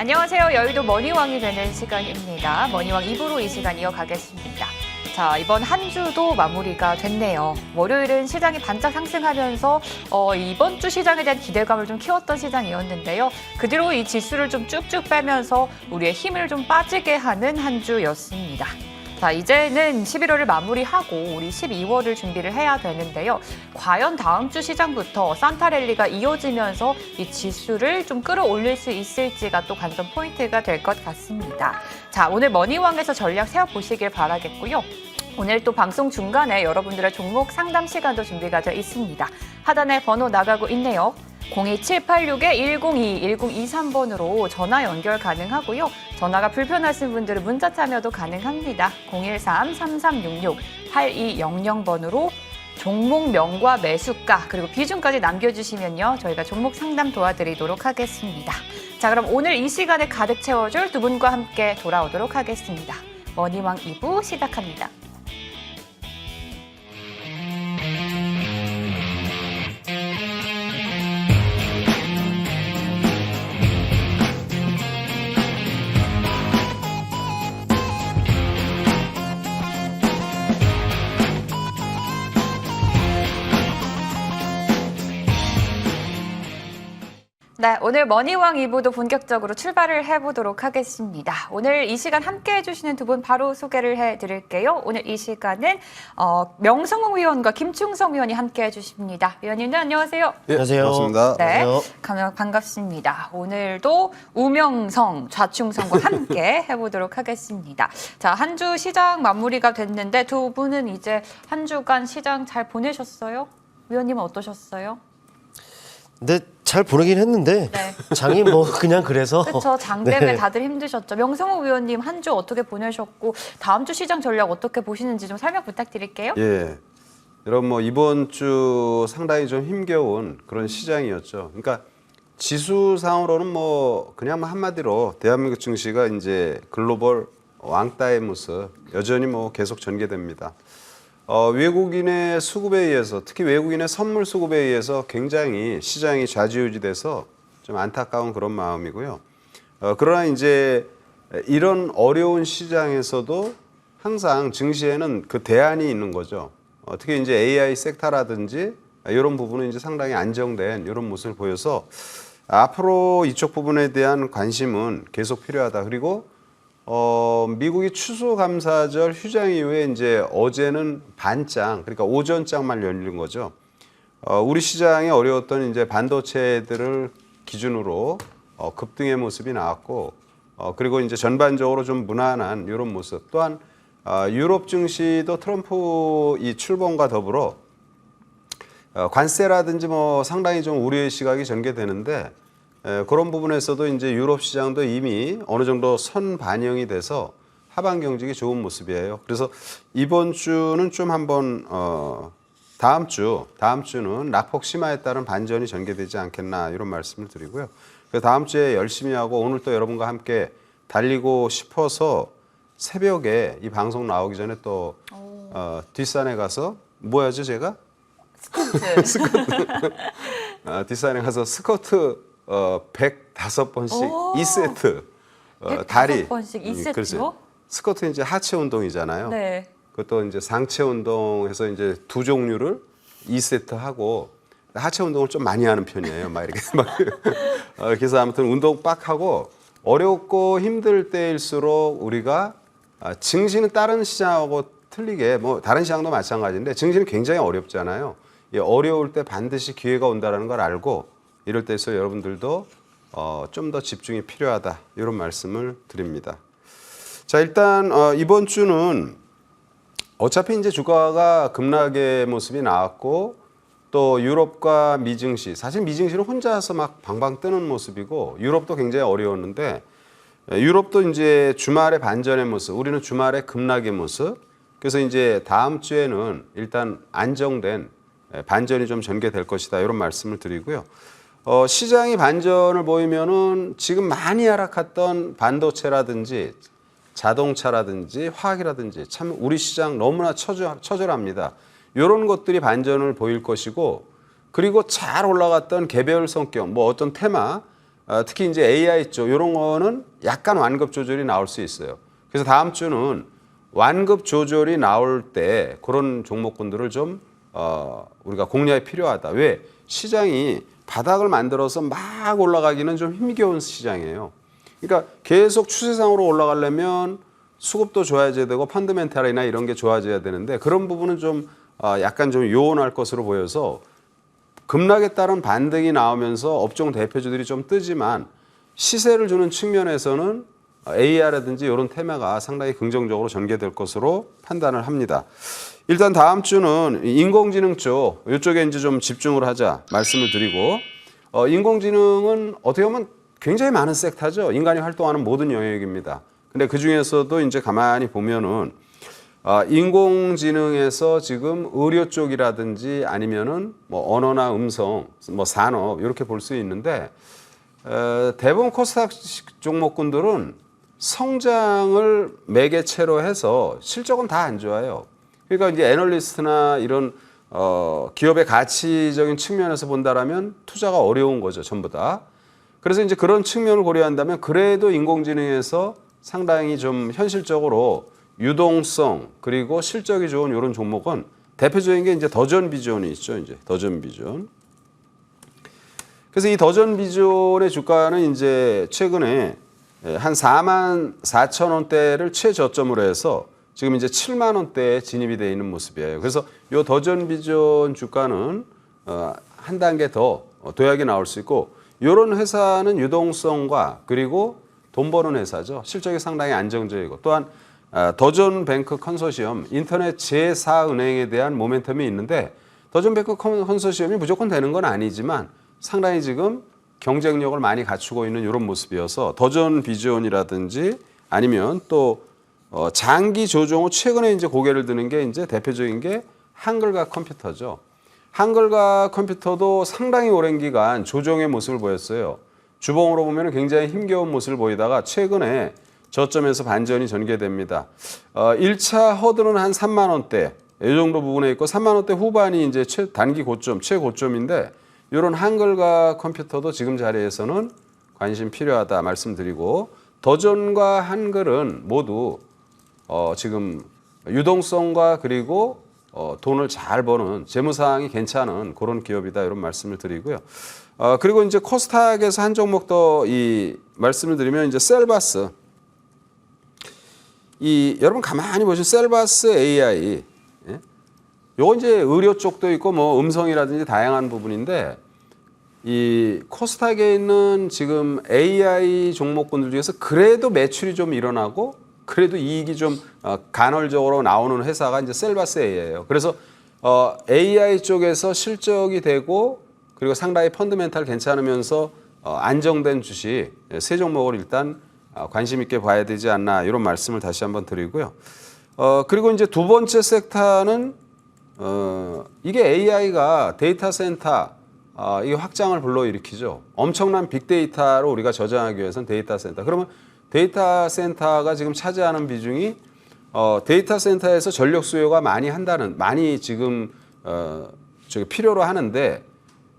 안녕하세요. 여의도 머니왕이 되는 시간입니다. 머니왕 2부로 이 시간 이어가겠습니다. 자, 이번 한 주도 마무리가 됐네요. 월요일은 시장이 반짝 상승하면서 이번 주 시장에 대한 기대감을 좀 키웠던 시장이었는데요. 그 뒤로 이 지수를 좀 쭉쭉 빼면서 우리의 힘을 좀 빠지게 하는 한 주였습니다. 자, 이제는 11월을 마무리하고 우리 12월을 준비를 해야 되는데요. 과연 다음 주 시장부터 산타랠리가 이어지면서 이 지수를 좀 끌어올릴 수 있을지가 또 관전 포인트가 될 것 같습니다. 자, 오늘 머니왕에서 전략 세워보시길 바라겠고요. 오늘 또 방송 중간에 여러분들의 종목 상담 시간도 준비가 되어 있습니다. 하단에 번호 나가고 있네요. 02786-1022, 1023번으로 전화 연결 가능하고요. 전화가 불편하신 분들은 문자 참여도 가능합니다. 013-3366-8200번으로 종목명과 매수가 그리고 비중까지 남겨주시면요. 저희가 종목 상담 도와드리도록 하겠습니다. 자, 그럼 오늘 이 시간에 가득 채워줄 두 분과 함께 돌아오도록 하겠습니다. 머니왕 2부 시작합니다. 네, 오늘 머니왕 2부도 본격적으로 출발을 해보도록 하겠습니다. 오늘 이 시간 함께 해주시는 두 분 바로 소개를 해드릴게요. 오늘 이 시간은 명성홍 위원과 김충성 위원이 함께 해주십니다. 위원님들 안녕하세요. 네, 안녕하세요. 반갑습니다. 네, 반갑습니다. 오늘도 우명성, 좌충성과 함께 해보도록 하겠습니다. 자, 한 주 시장 마무리가 됐는데 두 분은 이제 한 주간 시장 잘 보내셨어요? 위원님은 어떠셨어요? 근데 잘 보내긴 했는데 네. 장이 뭐 그냥 그래서 그렇죠. 장 때문에 네. 다들 힘드셨죠. 명성호 위원님 한 주 어떻게 보내셨고 다음 주 시장 전략 어떻게 보시는지 좀 설명 부탁드릴게요. 예, 여러분 뭐 이번 주 상당히 좀 힘겨운 그런 시장이었죠. 그러니까 지수상으로는 뭐 그냥 뭐 한마디로 대한민국 증시가 이제 글로벌 왕따의 모습 여전히 뭐 계속 전개됩니다. 외국인의 수급에 의해서 특히 외국인의 선물 수급에 의해서 굉장히 시장이 좌지우지돼서 좀 안타까운 그런 마음이고요. 그러나 이제 이런 어려운 시장에서도 항상 증시에는 그 대안이 있는 거죠. 특히 이제 AI 섹터라든지 이런 부분은 이제 상당히 안정된 이런 모습을 보여서 앞으로 이쪽 부분에 대한 관심은 계속 필요하다. 그리고 미국이 추수감사절 휴장 이후에 이제 어제는 반장, 그러니까 오전장만 열린 거죠. 우리 시장이 어려웠던 이제 반도체들을 기준으로 급등의 모습이 나왔고, 그리고 이제 전반적으로 좀 무난한 이런 모습. 또한 유럽 증시도 트럼프 이 출범과 더불어 관세라든지 뭐 상당히 좀 우려의 시각이 전개되는데. 그런 부분에서도 이제 유럽 시장도 이미 어느 정도 선 반영이 돼서 하반 경직이 좋은 모습이에요. 그래서 이번 주는 좀 한번 다음 주는 낙폭 심화에 따른 반전이 전개되지 않겠나 이런 말씀을 드리고요. 그래서 다음 주에 열심히 하고 오늘 또 여러분과 함께 달리고 싶어서 새벽에 이 방송 나오기 전에 또 뒷산에 가서 뭐 하죠 제가? 스쿼트. 뒷산에 가서 스쿼트 105번씩 2세트. 다리. 105번씩 2세트요? 스쿼트 이제 하체 운동이잖아요. 네. 그것도 이제 상체 운동해서 이제 두 종류를 2세트 하고 하체 운동을 좀 많이 하는 편이에요. 막 이렇게 막 그래서 아무튼 운동 빡 하고 어렵고 힘들 때일수록 우리가 증시는 다른 시장하고 틀리게 뭐 다른 시장도 마찬가지인데 증시는 굉장히 어렵잖아요. 어려울 때 반드시 기회가 온다는 걸 알고 이럴 때서 여러분들도 좀 더 집중이 필요하다 이런 말씀을 드립니다. 자, 일단 이번 주는 어차피 이제 주가가 급락의 모습이 나왔고 또 유럽과 미증시 사실 미증시는 혼자서 막 방방 뜨는 모습이고 유럽도 굉장히 어려웠는데 유럽도 이제 주말에 반전의 모습 우리는 주말에 급락의 모습 그래서 이제 다음 주에는 일단 안정된 반전이 좀 전개될 것이다 이런 말씀을 드리고요. 시장이 반전을 보이면은 지금 많이 하락했던 반도체라든지 자동차라든지 화학이라든지 참 우리 시장 너무나 처절합니다. 이런 것들이 반전을 보일 것이고 그리고 잘 올라갔던 개별 성격 뭐 어떤 테마 특히 이제 AI 쪽 이런 거는 약간 완급 조절이 나올 수 있어요. 그래서 다음 주는 완급 조절이 나올 때 그런 종목군들을 좀 우리가 공략이 필요하다. 왜? 시장이 바닥을 만들어서 막 올라가기는 좀 힘겨운 시장이에요. 그러니까 계속 추세상으로 올라가려면 수급도 좋아져야 되고 펀더멘탈이나 이런 게 좋아져야 되는데 그런 부분은 좀 약간 좀 요원할 것으로 보여서 급락에 따른 반등이 나오면서 업종 대표주들이 좀 뜨지만 시세를 주는 측면에서는 AI라든지 이런 테마가 상당히 긍정적으로 전개될 것으로 판단을 합니다. 일단 다음 주는 인공지능 쪽 이쪽에 이제 좀 집중을 하자 말씀을 드리고 인공지능은 어떻게 보면 굉장히 많은 섹터죠. 인간이 활동하는 모든 영역입니다. 근데 그 중에서도 이제 가만히 보면은 인공지능에서 지금 의료 쪽이라든지 아니면은 뭐 언어나 음성, 뭐 산업 이렇게 볼 수 있는데 대부분 코스닥 종목군들은 성장을 매개체로 해서 실적은 다 안 좋아요. 그러니까 이제 애널리스트나 이런 기업의 가치적인 측면에서 본다라면 투자가 어려운 거죠, 전부 다. 그래서 이제 그런 측면을 고려한다면 그래도 인공지능에서 상당히 좀 현실적으로 유동성 그리고 실적이 좋은 이런 종목은 대표적인 게 이제 더전비전이 있죠. 이제 더전비전. 그래서 이 더전비전의 주가는 이제 최근에 한 44,000원대를 최저점으로 해서 지금 이제 7만 원대에 진입이 되어 있는 모습이에요. 그래서 이 더전비전 주가는 한 단계 더 도약이 나올 수 있고 이런 회사는 유동성과 그리고 돈 버는 회사죠. 실적이 상당히 안정적이고 또한 더전뱅크 컨소시엄 인터넷 제4은행에 대한 모멘텀이 있는데 더전뱅크 컨소시엄이 무조건 되는 건 아니지만 상당히 지금 경쟁력을 많이 갖추고 있는 이런 모습이어서 더전비전이라든지 아니면 또 장기 조정 후 최근에 이제 고개를 드는 게 이제 대표적인 게 한글과 컴퓨터죠. 한글과 컴퓨터도 상당히 오랜 기간 조정의 모습을 보였어요. 주봉으로 보면 굉장히 힘겨운 모습을 보이다가 최근에 저점에서 반전이 전개됩니다. 1차 허들은 한 3만 원대 이 정도 부분에 있고 3만 원대 후반이 이제 단기 고점, 최고점인데 이런 한글과 컴퓨터도 지금 자리에서는 관심 필요하다 말씀드리고 더전과 한글은 모두 지금 유동성과 그리고 돈을 잘 버는 재무상황이 괜찮은 그런 기업이다 이런 말씀을 드리고요. 그리고 이제 코스닥에서 한 종목 더 이 말씀을 드리면 이제 셀바스. 여러분 가만히 보시면 셀바스 AI. 예? 요거 이제 의료 쪽도 있고 뭐 음성이라든지 다양한 부분인데 이 코스닥에 있는 지금 AI 종목군들 중에서 그래도 매출이 좀 일어나고 그래도 이익이 좀 간헐적으로 나오는 회사가 이제 셀바스 AI예요. 그래서 AI 쪽에서 실적이 되고 그리고 상당히 펀드멘탈 괜찮으면서 안정된 주식 세 종목을 일단 관심 있게 봐야 되지 않나 이런 말씀을 다시 한번 드리고요. 그리고 이제 두 번째 섹터는 이게 AI가 데이터 센터 이 확장을 불러일으키죠. 엄청난 빅데이터로 우리가 저장하기 위해서는 데이터 센터. 그러면 데이터 센터가 지금 차지하는 비중이 데이터 센터에서 전력 수요가 많이 지금 필요로 하는데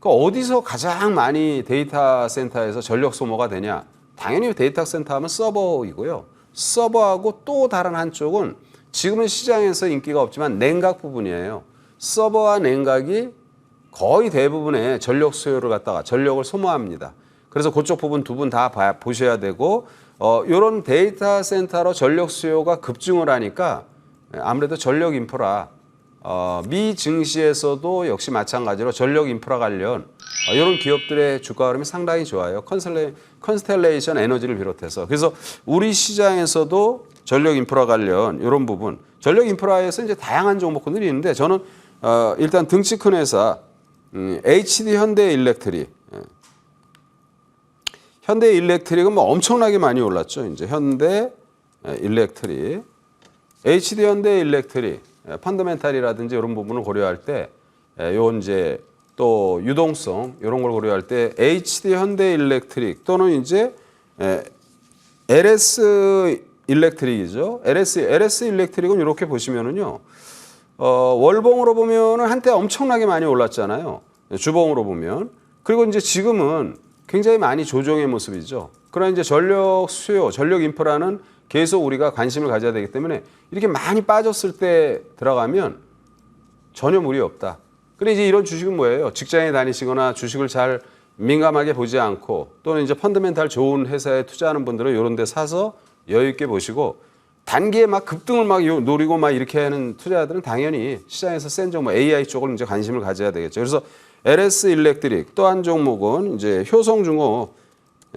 그 어디서 가장 많이 데이터 센터에서 전력 소모가 되냐? 당연히 데이터 센터 하면 서버이고요. 서버하고 또 다른 한쪽은 지금은 시장에서 인기가 없지만 냉각 부분이에요. 서버와 냉각이 거의 대부분의 전력 수요를 갖다가 전력을 소모합니다. 그래서 그쪽 부분 두 분 다 보셔야 되고 이런 데이터 센터로 전력 수요가 급증을 하니까 아무래도 전력 인프라 미 증시에서도 역시 마찬가지로 전력 인프라 관련 이런 기업들의 주가 흐름이 상당히 좋아요. 컨스텔레이션 에너지를 비롯해서. 그래서 우리 시장에서도 전력 인프라 관련 이런 부분, 전력 인프라에서 이제 다양한 종목군들이 있는데 저는 일단 등치 큰 회사 HD 현대일렉트릭. 현대일렉트릭은 뭐 엄청나게 많이 올랐죠. 이제 현대일렉트릭, HD 현대일렉트릭, 펀더멘탈이라든지 이런 부분을 고려할 때, 요 이제 또 유동성 이런 걸 고려할 때 HD 현대일렉트릭 또는 이제 LS 일렉트릭이죠. LS 일렉트릭은 이렇게 보시면은요. 월봉으로 보면은 한때 엄청나게 많이 올랐잖아요. 주봉으로 보면. 그리고 이제 지금은 굉장히 많이 조정의 모습이죠. 그러나 이제 전력 수요, 전력 인프라는 계속 우리가 관심을 가져야 되기 때문에 이렇게 많이 빠졌을 때 들어가면 전혀 무리 없다. 그런데 이제 이런 주식은 뭐예요? 직장에 다니시거나 주식을 잘 민감하게 보지 않고 또는 이제 펀더멘탈 좋은 회사에 투자하는 분들은 이런 데 사서 여유 있게 보시고 단기에 막 급등을 막 노리고 막 이렇게 하는 투자자들은 당연히 시장에서 센 종목 AI 쪽을 이제 관심을 가져야 되겠죠. 그래서 LS 일렉트릭 또 한 종목은 이제 효성중공업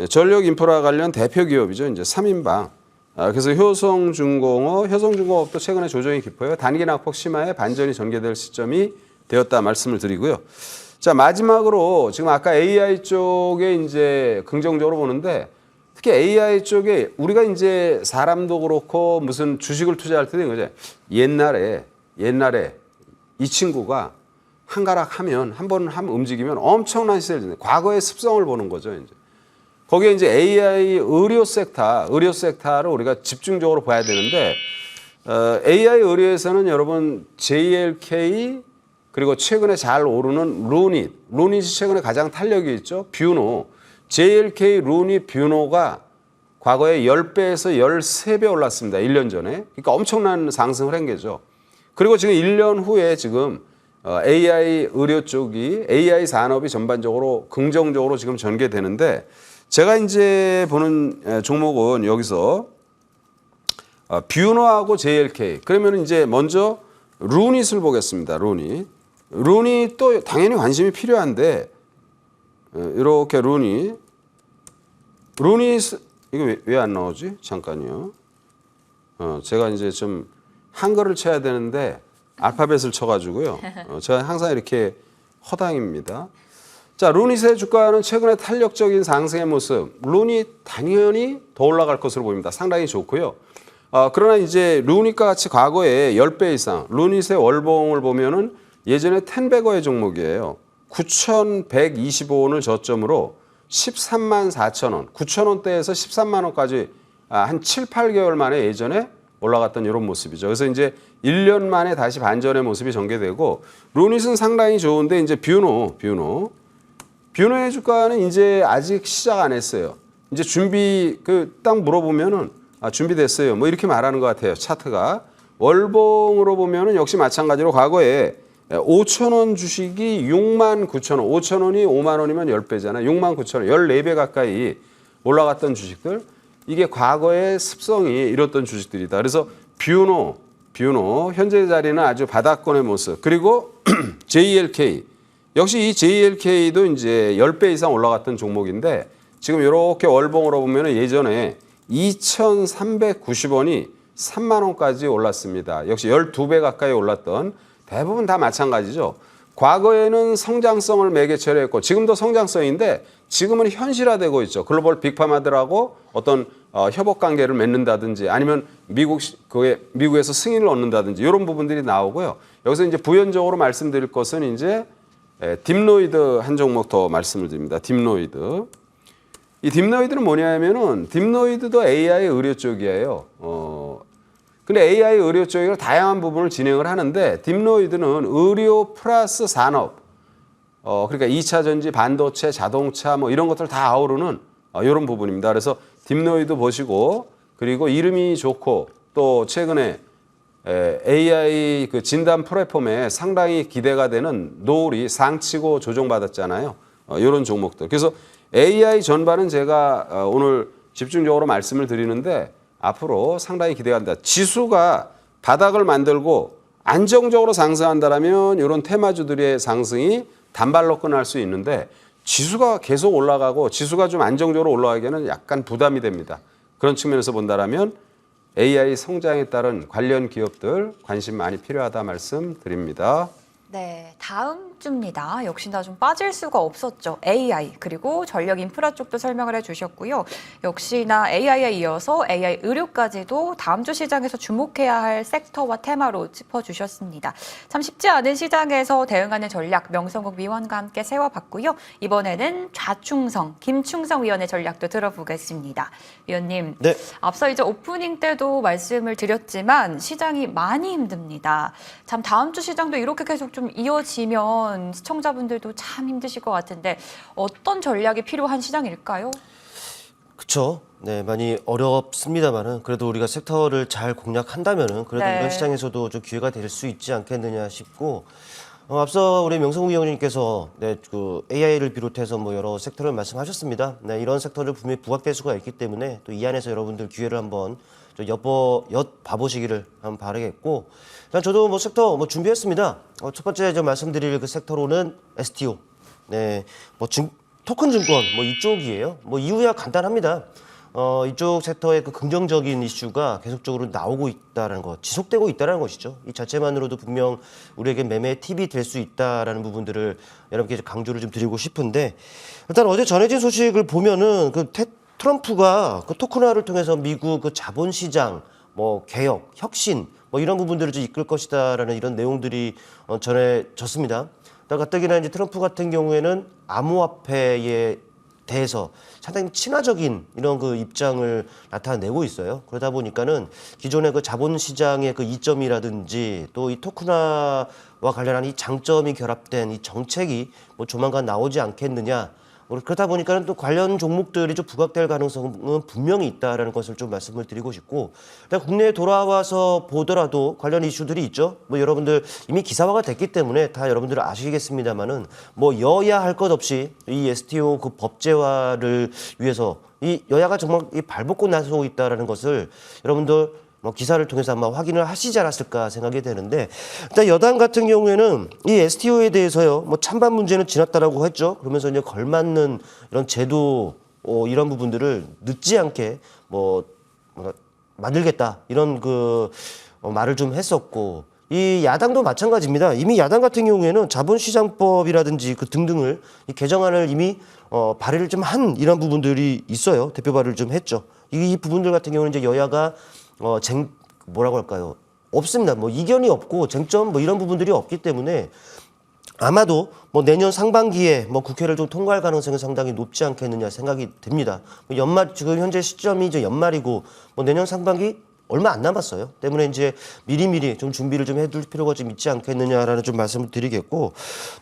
전력 인프라 관련 대표 기업이죠. 이제 3인방. 그래서 효성중공업도 최근에 조정이 깊어요. 단기 낙폭 심화에 반전이 전개될 시점이 되었다 말씀을 드리고요. 자, 마지막으로 지금 아까 AI 쪽에 이제 긍정적으로 보는데 특히 AI 쪽에 우리가 이제 사람도 그렇고 무슨 주식을 투자할 때도 이거죠. 옛날에 이 친구가 한가락하면 한번 움직이면 엄청난 시세를 주는 과거의 습성을 보는 거죠. 이제 거기에 이제 AI 의료 섹터를 우리가 집중적으로 봐야 되는데 AI 의료에서는 여러분 JLK 그리고 최근에 잘 오르는 루닛이 최근에 가장 탄력이 있죠. 뷰노, JLK, 루닛, 뷰노가 과거에 10배에서 13배 올랐습니다. 1년 전에. 그러니까 엄청난 상승을 한 거죠. 그리고 지금 1년 후에 지금 AI 의료 쪽이 AI 산업이 전반적으로 긍정적으로 지금 전개되는데 제가 이제 보는 종목은 여기서 뷰노하고 JLK 그러면 이제 먼저 루닛을 보겠습니다. 루닛도 당연히 관심이 필요한데 이렇게 루닛 이거 왜 안 나오지? 잠깐요. 제가 이제 좀 한글을 쳐야 되는데 알파벳을 쳐가지고요. 제가 항상 이렇게 허당입니다. 자, 루닛의 주가는 최근에 탄력적인 상승의 모습. 루닛 당연히 더 올라갈 것으로 보입니다. 상당히 좋고요. 그러나 이제 루닛과 같이 과거에 10배 이상 루닛의 월봉을 보면은 예전에 텐베거의 종목이에요. 9,125원을 저점으로 13만 4천 원, 9천 원대에서 13만 원까지 한 7, 8개월 만에 예전에 올라갔던 이런 모습이죠. 그래서 이제 1년 만에 다시 반전의 모습이 전개되고 루닛은 상당히 좋은데 이제 뷰노의 주가는 이제 아직 시작 안 했어요. 이제 준비 딱 물어보면은 준비됐어요. 뭐 이렇게 말하는 것 같아요. 차트가 월봉으로 보면은 역시 마찬가지로 과거에 5천 원 주식이 6만 9천 원, 5천 원이 5만 원이면 10배잖아요. 6만 9천 원, 14배 가까이 올라갔던 주식들. 이게 과거의 습성이 이렇던 주식들이다. 그래서 뷰노 현재 자리는 아주 바닥권의 모습. 그리고 JLK 역시 이 JLK도 이제 10배 이상 올라갔던 종목인데 지금 이렇게 월봉으로 보면 예전에 2,390원이 3만 원까지 올랐습니다. 역시 12배 가까이 올랐던 대부분 다 마찬가지죠. 과거에는 성장성을 매개체로 했고 지금도 성장성인데 지금은 현실화되고 있죠. 글로벌 빅파마들하고 어떤 협업 관계를 맺는다든지 아니면 미국에서 승인을 얻는다든지 이런 부분들이 나오고요. 여기서 이제 부연적으로 말씀드릴 것은 이제 딥노이드 한 종목 더 말씀을 드립니다. 딥노이드. 이 딥노이드는 뭐냐면은 딥노이드도 AI 의료 쪽이에요. 근데 AI 의료 쪽으로 다양한 부분을 진행을 하는데 딥노이드는 의료 플러스 산업, 그러니까 2차 전지, 반도체, 자동차 뭐 이런 것들 다 아우르는 이런 부분입니다. 그래서 딥노이드 보시고 그리고 이름이 좋고 또 최근에 AI 그 진단 플랫폼에 상당히 기대가 되는 노을이 상치고 조정받았잖아요. 이런 종목들. 그래서 AI 전반은 제가 오늘 집중적으로 말씀을 드리는데 앞으로 상당히 기대가 된다. 지수가 바닥을 만들고 안정적으로 상승한다면 이런 테마주들의 상승이 단발로 끝날 수 있는데 지수가 계속 올라가고 지수가 좀 안정적으로 올라가기에는 약간 부담이 됩니다. 그런 측면에서 본다면 AI 성장에 따른 관련 기업들 관심 많이 필요하다 말씀드립니다. 네, 다음 주입니다. 역시나 좀 빠질 수가 없었죠. AI 그리고 전력 인프라 쪽도 설명을 해주셨고요. 역시나 AI에 이어서 AI 의료까지도 다음 주 시장에서 주목해야 할 섹터와 테마로 짚어주셨습니다. 참 쉽지 않은 시장에서 대응하는 전략 명성국 위원과 함께 세워봤고요. 이번에는 좌충성, 김충성 위원의 전략도 들어보겠습니다. 위원님, 네. 앞서 이제 오프닝 때도 말씀을 드렸지만 시장이 많이 힘듭니다. 참 다음 주 시장도 이렇게 계속 좀 좀 이어지면 시청자분들도 참 힘드실 것 같은데 어떤 전략이 필요한 시장일까요? 그렇죠. 네, 많이 어렵습니다만은 그래도 우리가 섹터를 잘 공략한다면은 그래도 네. 이런 시장에서도 좀 기회가 될 수 있지 않겠느냐 싶고 앞서 우리 명성우 위원님께서 네, 그 AI를 비롯해서 뭐 여러 섹터를 말씀하셨습니다. 네, 이런 섹터를 분명히 부각될 수가 있기 때문에 또 이 안에서 여러분들 기회를 한번 좀 엿봐보시기를 한번 바라겠고 일단 저도 뭐 섹터 뭐 준비했습니다. 첫 번째 좀 말씀드릴 그 섹터로는 STO, 네, 뭐 토큰 증권 뭐 이쪽이에요. 뭐 이유야 간단합니다. 이쪽 섹터의 그 긍정적인 이슈가 계속적으로 나오고 있다는 것, 지속되고 있다는 것이죠. 이 자체만으로도 분명 우리에게 매매의 팁이 될 수 있다라는 부분들을 여러분께 강조를 좀 드리고 싶은데 일단 어제 전해진 소식을 보면은 그 트럼프가 그 토큰화를 통해서 미국 그 자본시장 뭐 개혁, 혁신 뭐 이런 부분들을 좀 이끌 것이다라는 이런 내용들이 전해졌습니다. 가뜩이나 이제 트럼프 같은 경우에는 암호화폐에 대해서 상당히 친화적인 이런 그 입장을 나타내고 있어요. 그러다 보니까는 기존의 그 자본시장의 그 이점이라든지 또 이 토큰화와 관련한 이 장점이 결합된 이 정책이 뭐 조만간 나오지 않겠느냐. 그렇다 보니까는 또 관련 종목들이 좀 부각될 가능성은 분명히 있다라는 것을 좀 말씀을 드리고 싶고, 일단 국내에 돌아와서 보더라도 관련 이슈들이 있죠. 뭐 여러분들 이미 기사화가 됐기 때문에 다 여러분들 아시겠습니다만은 뭐 여야 할 것 없이 이 STO 그 법제화를 위해서 이 여야가 정말 이 발벗고 나서고 있다라는 것을 여러분들 뭐 기사를 통해서 아마 확인을 하시지 않았을까 생각이 되는데 일단 여당 같은 경우에는 이 STO에 대해서요 뭐 찬반 문제는 지났다라고 했죠. 그러면서 이제 걸맞는 이런 제도 이런 부분들을 늦지 않게 뭐 만들겠다 이런 그 말을 좀 했었고 이 야당도 마찬가지입니다. 이미 야당 같은 경우에는 자본시장법이라든지 그 등등을 이 개정안을 이미 발의를 좀 한 이런 부분들이 있어요. 대표 발의를 좀 했죠. 이 부분들 같은 경우는 이제 여야가 뭐라고 할까요? 없습니다. 뭐 이견이 없고 쟁점 뭐 이런 부분들이 없기 때문에 아마도 뭐 내년 상반기에 뭐 국회를 좀 통과할 가능성이 상당히 높지 않겠느냐 생각이 듭니다. 뭐 연말 지금 현재 시점이 이제 연말이고 뭐 내년 상반기 얼마 안 남았어요. 때문에 이제 미리미리 좀 준비를 좀 해둘 필요가 좀 있지 않겠느냐라는 좀 말씀을 드리겠고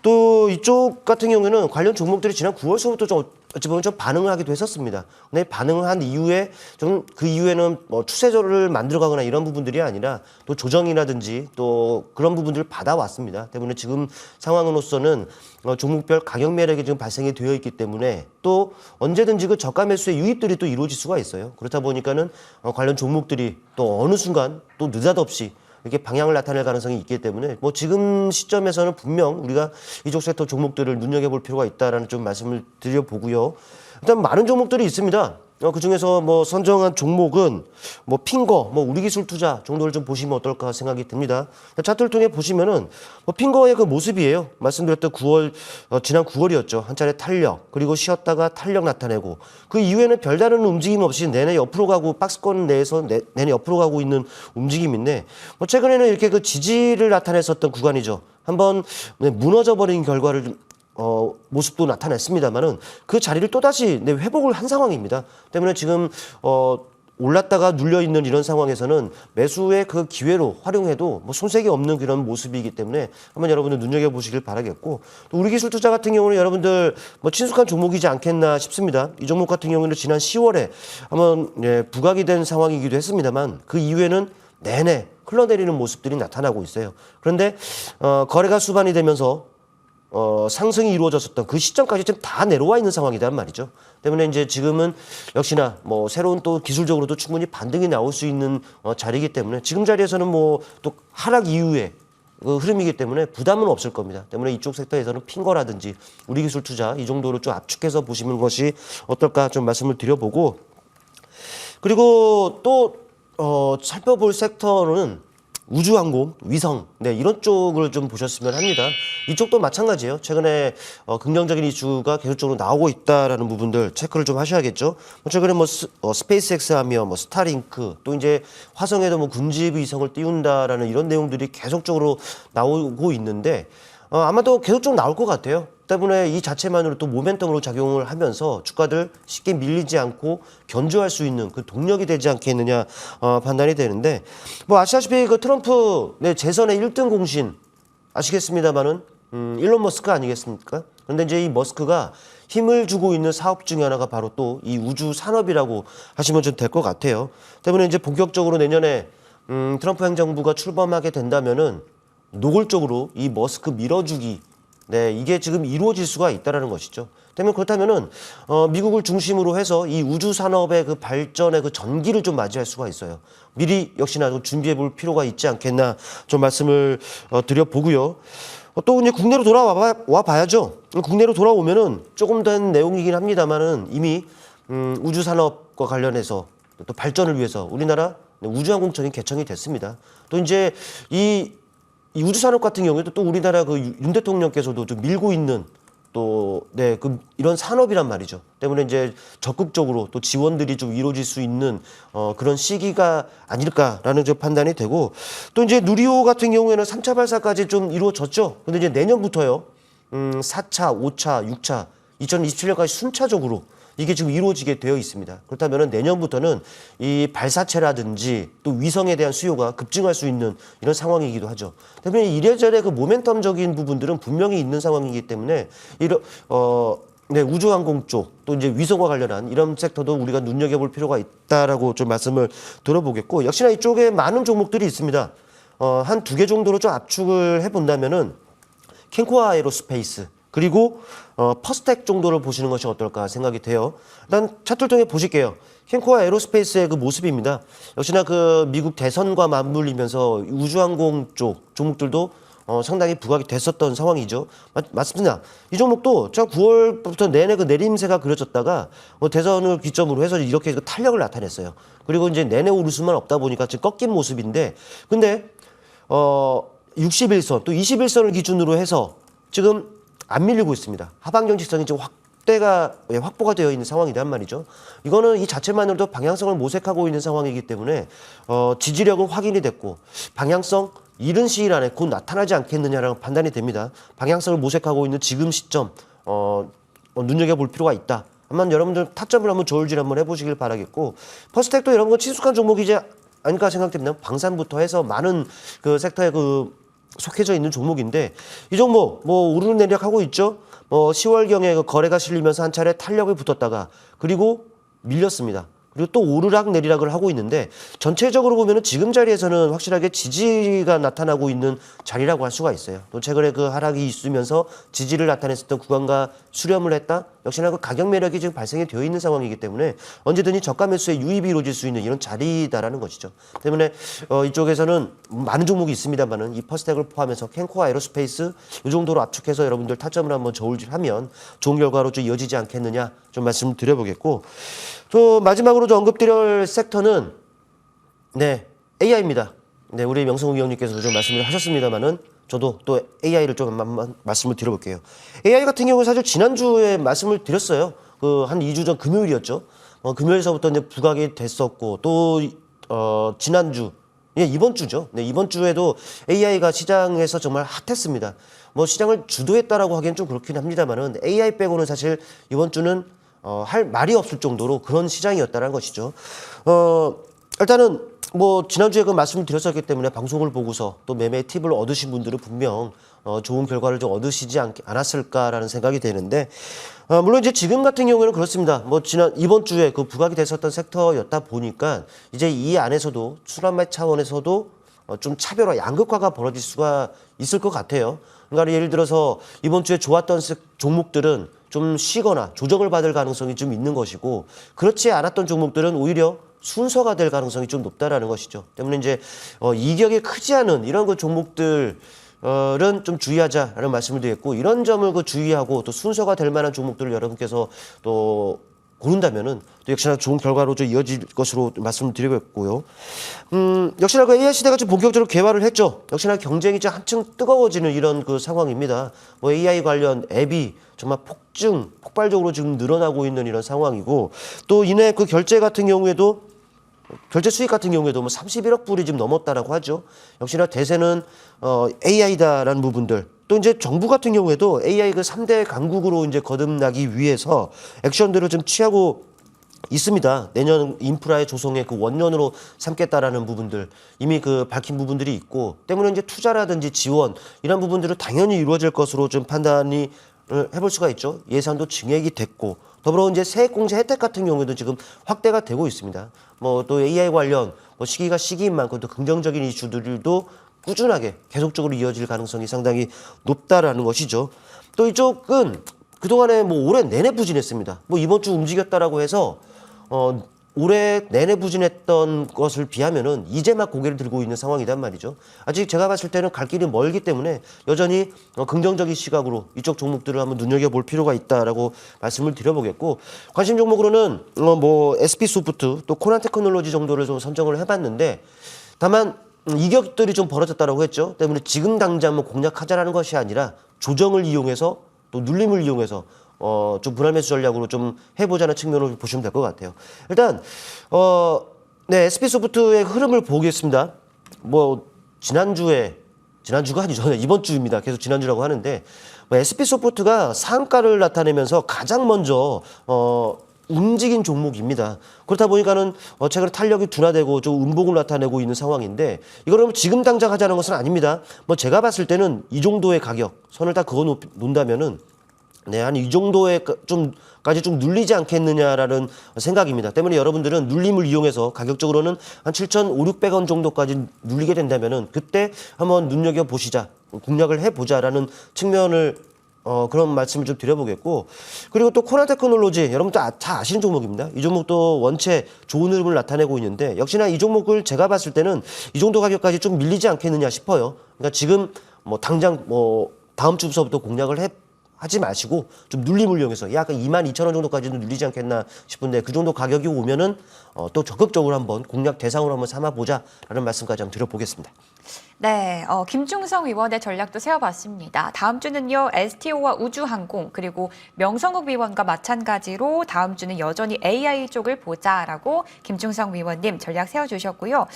또 이쪽 같은 경우에는 관련 종목들이 지난 9월서부터 좀 어찌 보면 좀 반응을 하기도 했었습니다. 근데 반응을 한 이후에 좀 그 이후에는 뭐 추세조를 만들어가거나 이런 부분들이 아니라 또 조정이라든지 또 그런 부분들을 받아왔습니다. 때문에 지금 상황으로서는 종목별 가격 매력이 지금 발생이 되어 있기 때문에 또 언제든지 그 저가 매수의 유입들이 또 이루어질 수가 있어요. 그렇다 보니까는 관련 종목들이 또 어느 순간 또 느닷없이 이렇게 방향을 나타낼 가능성이 있기 때문에 뭐 지금 시점에서는 분명 우리가 이쪽 섹터 종목들을 눈여겨볼 필요가 있다라는 좀 말씀을 드려보고요. 일단 많은 종목들이 있습니다. 그 중에서 뭐 선정한 종목은 뭐 핑거, 뭐 우리기술투자 정도를 좀 보시면 어떨까 생각이 듭니다. 차트를 통해 보시면은 뭐 핑거의 그 모습이에요. 말씀드렸던 지난 9월이었죠. 한 차례 탄력, 그리고 쉬었다가 탄력 나타내고 그 이후에는 별다른 움직임 없이 내내 옆으로 가고 박스권 내에서 내내 옆으로 가고 있는 움직임인데 뭐 최근에는 이렇게 그 지지를 나타냈었던 구간이죠. 한번 무너져 버린 결과를 좀 모습도 나타냈습니다만은 그 자리를 또다시 회복을 한 상황입니다. 때문에 지금 올랐다가 눌려 있는 이런 상황에서는 매수의 그 기회로 활용해도 뭐 손색이 없는 그런 모습이기 때문에 한번 여러분들 눈여겨 보시길 바라겠고 또 우리기술투자 같은 경우는 여러분들 뭐 친숙한 종목이지 않겠나 싶습니다. 이 종목 같은 경우는 지난 10월에 한번 부각이 된 상황이기도 했습니다만 그 이후에는 내내 흘러내리는 모습들이 나타나고 있어요. 그런데 거래가 수반이 되면서 상승이 이루어졌었던 그 시점까지 지금 다 내려와 있는 상황이란 말이죠. 때문에 이제 지금은 역시나 뭐 새로운 또 기술적으로도 충분히 반등이 나올 수 있는 자리이기 때문에 지금 자리에서는 뭐 또 하락 이후에 그 흐름이기 때문에 부담은 없을 겁니다. 때문에 이쪽 섹터에서는 핑거라든지 우리기술투자 이 정도로 좀 압축해서 보시는 것이 어떨까 좀 말씀을 드려보고 그리고 또 살펴볼 섹터는 우주항공, 위성, 이런 쪽을 좀 보셨으면 합니다. 이쪽도 마찬가지예요. 최근에 긍정적인 이슈가 계속적으로 나오고 있다라는 부분들 체크를 좀 하셔야겠죠. 최근에 뭐 스페이스X 하며 뭐 스타링크 또 이제 화성에도 뭐 군집 위성을 띄운다라는 이런 내용들이 계속적으로 나오고 있는데 아마도 계속적으로 나올 것 같아요. 때문에 이 자체만으로 또 모멘텀으로 작용을 하면서 주가들 쉽게 밀리지 않고 견조할 수 있는 그 동력이 되지 않겠느냐 판단이 되는데 뭐 아시다시피 그 트럼프 재선의 1등 공신 아시겠습니다만은 일론 머스크 아니겠습니까? 그런데 이제 이 머스크가 힘을 주고 있는 사업 중에 하나가 바로 또 이 우주 산업이라고 하시면 좀 될 것 같아요. 때문에 이제 본격적으로 내년에 트럼프 행정부가 출범하게 된다면은 노골적으로 이 머스크 밀어주기, 네, 이게 지금 이루어질 수가 있다라는 것이죠. 때문에 그렇다면은 미국을 중심으로 해서 이 우주 산업의 그 발전의 그 전기를 좀 맞이할 수가 있어요. 미리 역시나 좀 준비해 볼 필요가 있지 않겠나 좀 말씀을 드려보고요. 또 이제 국내로 돌아와 봐야죠. 국내로 돌아오면은 조금 된 내용이긴 합니다만은 이미 우주 산업과 관련해서 또 발전을 위해서 우리나라 우주항공청이 개청이 됐습니다. 또 이제 이 우주 산업 같은 경우에도 또 우리나라 그 윤 대통령께서도 좀 밀고 있는 또 이런 산업이란 말이죠. 때문에 이제 적극적으로 또 지원들이 좀 이루어질 수 있는 그런 시기가 아닐까라는 좀 판단이 되고, 또 이제 누리호 같은 경우에는 3차 발사까지 좀 이루어졌죠. 근데 이제 내년부터요. 4차, 5차, 6차, 2027년까지 순차적으로 이게 지금 이루어지게 되어 있습니다. 그렇다면 내년부터는 이 발사체라든지 또 위성에 대한 수요가 급증할 수 있는 이런 상황이기도 하죠. 때문에 이래저래 그 모멘텀적인 부분들은 분명히 있는 상황이기 때문에 우주항공 쪽 또 이제 위성과 관련한 이런 섹터도 우리가 눈여겨볼 필요가 있다라고 좀 말씀을 들어보겠고, 역시나 이쪽에 많은 종목들이 있습니다. 한 2개 정도로 좀 압축을 해본다면은 캔코아 에어로스페이스 그리고 퍼스텍 정도를 보시는 것이 어떨까 생각이 돼요. 일단 차트를 통해 보실게요. 캔코아 에어로스페이스의 그 모습입니다. 역시나 그 미국 대선과 맞물리면서 우주항공 쪽 종목들도 상당히 부각이 됐었던 상황이죠. 맞습니다. 이 종목도 제가 9월부터 내내 그 내림세가 그려졌다가 대선을 기점으로 해서 이렇게 그 탄력을 나타냈어요. 그리고 이제 내내 오를 수만 없다 보니까 지금 꺾인 모습인데, 근데 61선 또 21선을 기준으로 해서 지금 안 밀리고 있습니다. 하방경 직선이 지금 확보가 되어 있는 상황이란 말이죠. 이거는 이 자체만으로도 방향성을 모색하고 있는 상황이기 때문에 지지력은 확인이 됐고 방향성 이른 시일 안에 곧 나타나지 않겠느냐라는 판단이 됩니다. 방향성을 모색하고 있는 지금 시점 눈여겨볼 필요가 있다. 한번 여러분들 타점을 한번 저울질 한번 해보시길 바라겠고, 퍼스텍도 이런 건 친숙한 종목이지 아닐까 생각됩니다. 방산부터 해서 많은 그 섹터에 속해져 있는 종목인데, 이 종목 오르내리락 하고 있죠. 10월경에 그 거래가 실리면서 한 차례 탄력을 붙었다가 그리고 밀렸습니다. 그리고 또 오르락 내리락을 하고 있는데, 전체적으로 보면은 지금 자리에서는 확실하게 지지가 나타나고 있는 자리라고 할 수가 있어요. 또 최근에 그 하락이 있으면서 지지를 나타냈었던 구간과 수렴을 했다. 역시나 그 가격 매력이 지금 발생이 되어 있는 상황이기 때문에 언제든지 저가 매수에 유입이 이루어질 수 있는 이런 자리다라는 것이죠. 때문에 이쪽에서는 많은 종목이 있습니다만은 이 퍼스텍을 포함해서 캔코아 에어로스페이스 이 정도로 압축해서 여러분들 타점을 한번 저울질하면 좋은 결과로 좀 이어지지 않겠느냐 좀 말씀드려보겠고, 또 마지막으로 좀 언급드릴 섹터는 AI입니다. 우리 명성욱 위원님께서도 좀 말씀을 하셨습니다만은 저도 또 AI를 좀 한번 말씀을 드려볼게요. AI 같은 경우는 사실 지난주에 말씀을 드렸어요. 한 2주 전 금요일이었죠. 금요일서부터 이제 부각이 됐었고, 또 지난주 이번 주죠. 이번 주에도 AI가 시장에서 정말 핫했습니다. 시장을 주도했다라고 하기엔 좀 그렇긴 합니다만은 AI 빼고는 사실 이번 주는 할 말이 없을 정도로 그런 시장이었다는 것이죠. 일단은 지난주에 그 말씀을 드렸었기 때문에 방송을 보고서 또 매매 팁을 얻으신 분들은 분명 좋은 결과를 좀 얻으시지 않았을까라는 생각이 되는데, 물론 이제 지금 같은 경우에는 그렇습니다. 이번 주에 그 부각이 됐었던 섹터였다 보니까 이제 이 안에서도 순환매 차원에서도 좀 차별화, 양극화가 벌어질 수가 있을 것 같아요. 그러니까 예를 들어서 이번 주에 좋았던 종목들은 좀 쉬거나 조정을 받을 가능성이 좀 있는 것이고, 그렇지 않았던 종목들은 오히려 순서가 될 가능성이 좀 높다라는 것이죠. 때문에 이제 이격이 크지 않은 이런 그 종목들은 좀 주의하자라는 말씀을 드렸고, 이런 점을 주의하고 또 순서가 될 만한 종목들을 여러분께서 또 고른다면은 또 역시나 좋은 결과로 좀 이어질 것으로 말씀을 드리겠고요. 역시나 그 AI 시대가 좀 본격적으로 개화를 했죠. 역시나 경쟁이 좀 한층 뜨거워지는 이런 그 상황입니다. AI 관련 앱이 정말 폭발적으로 지금 늘어나고 있는 이런 상황이고, 또 이내 그 결제 같은 경우에도 결제 수익 같은 경우에도 31억 불이 지금 넘었다라고 하죠. 역시나 대세는 AI다라는 부분들. 또 이제 정부 같은 경우에도 AI 그 3대 강국으로 이제 거듭나기 위해서 액션들을 좀 취하고 있습니다. 내년 인프라의 조성의 그 원년으로 삼겠다라는 부분들 이미 그 밝힌 부분들이 있고 때문에 이제 투자라든지 지원 이런 부분들은 당연히 이루어질 것으로 좀 판단이 해볼 수가 있죠. 예산도 증액이 됐고 더불어 이제 세액공제 혜택 같은 경우에도 지금 확대가 되고 있습니다. 뭐 또 AI 관련 뭐 시기가 시기인 만큼 또 긍정적인 이슈들도 꾸준하게 계속적으로 이어질 가능성이 상당히 높다라는 것이죠. 또 이쪽은 그동안에 뭐 올해 내내 부진했습니다. 뭐 이번 주 움직였다라고 해서 올해 내내 부진했던 것을 비하면은 이제 막 고개를 들고 있는 상황이란 말이죠. 아직 제가 봤을 때는 갈 길이 멀기 때문에 여전히 긍정적인 시각으로 이쪽 종목들을 한번 눈여겨볼 필요가 있다라고 말씀을 드려보겠고 관심 종목으로는 뭐 SP소프트 또 코난테크놀로지 정도를 좀 선정을 해봤는데 다만 이격들이 좀 벌어졌다라고 했죠. 때문에 지금 당장 뭐 공략하자라는 것이 아니라 조정을 이용해서 또 눌림을 이용해서 좀 분할 매수 전략으로 좀 해보자는 측면으로 보시면 될 것 같아요. 일단 네 SP소프트의 흐름을 보겠습니다. 뭐 지난주가 아니죠. 이번 주입니다. 계속 지난주라고 하는데 뭐 SP소프트가 상한가를 나타내면서 가장 먼저 움직인 종목입니다. 그렇다 보니까는 최근에 탄력이 둔화되고 좀 음봉을 나타내고 있는 상황인데 이거를 지금 당장 하자는 것은 아닙니다. 뭐 제가 봤을 때는 이 정도의 가격 선을 다 그어 놓는다면은 네, 한 이 정도에 까지 좀 눌리지 않겠느냐라는 생각입니다. 때문에 여러분들은 눌림을 이용해서 가격적으로는 한 7,500~600원 정도까지 눌리게 된다면은 그때 한번 눈여겨 보시자, 공략을 해 보자라는 측면을 그런 말씀을 좀 드려보겠고 그리고 또 코난테크놀로지 여러분들 다 아시는 종목입니다. 이 종목도 원체 좋은 흐름을 나타내고 있는데 역시나 이 종목을 제가 봤을 때는 이 정도 가격까지 좀 밀리지 않겠느냐 싶어요. 그러니까 지금 뭐 당장 뭐 다음 주부터 공략을 하지 마시고 좀 눌림을 이용해서 약 22,000원 정도까지는 눌리지 않겠나 싶은데 그 정도 가격이 오면은 또 적극적으로 한번 공략 대상으로 한번 삼아보자라는 말씀까지 한번 드려보겠습니다. 네, 김중성 위원의 전략도 세워봤습니다. 다음 주는요, STO와 우주항공 그리고 명성욱 위원과 마찬가지로 다음 주는 여전히 AI 쪽을 보자라고 김중성 위원님 전략 세워주셨고요.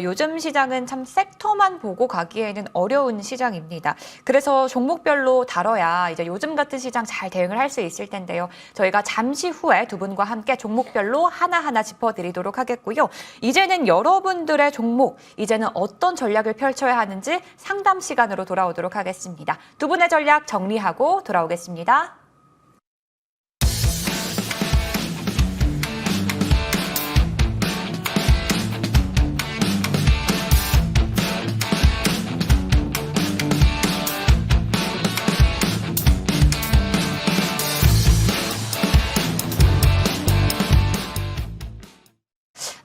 요즘 시장은 참 섹터만 보고 가기에는 어려운 시장입니다. 그래서 종목별로 다뤄야 이제 요즘 같은 시장 잘 대응을 할 수 있을 텐데요. 저희가 잠시 후에 두 분과 함께 종목별로 하나하나 짚어드리도록 하겠고요. 이제는 여러분들의 종목, 이제는 어떤 전략을 펼쳐야 하는지 상담 시간으로 돌아오도록 하겠습니다. 두 분의 전략 정리하고 돌아오겠습니다.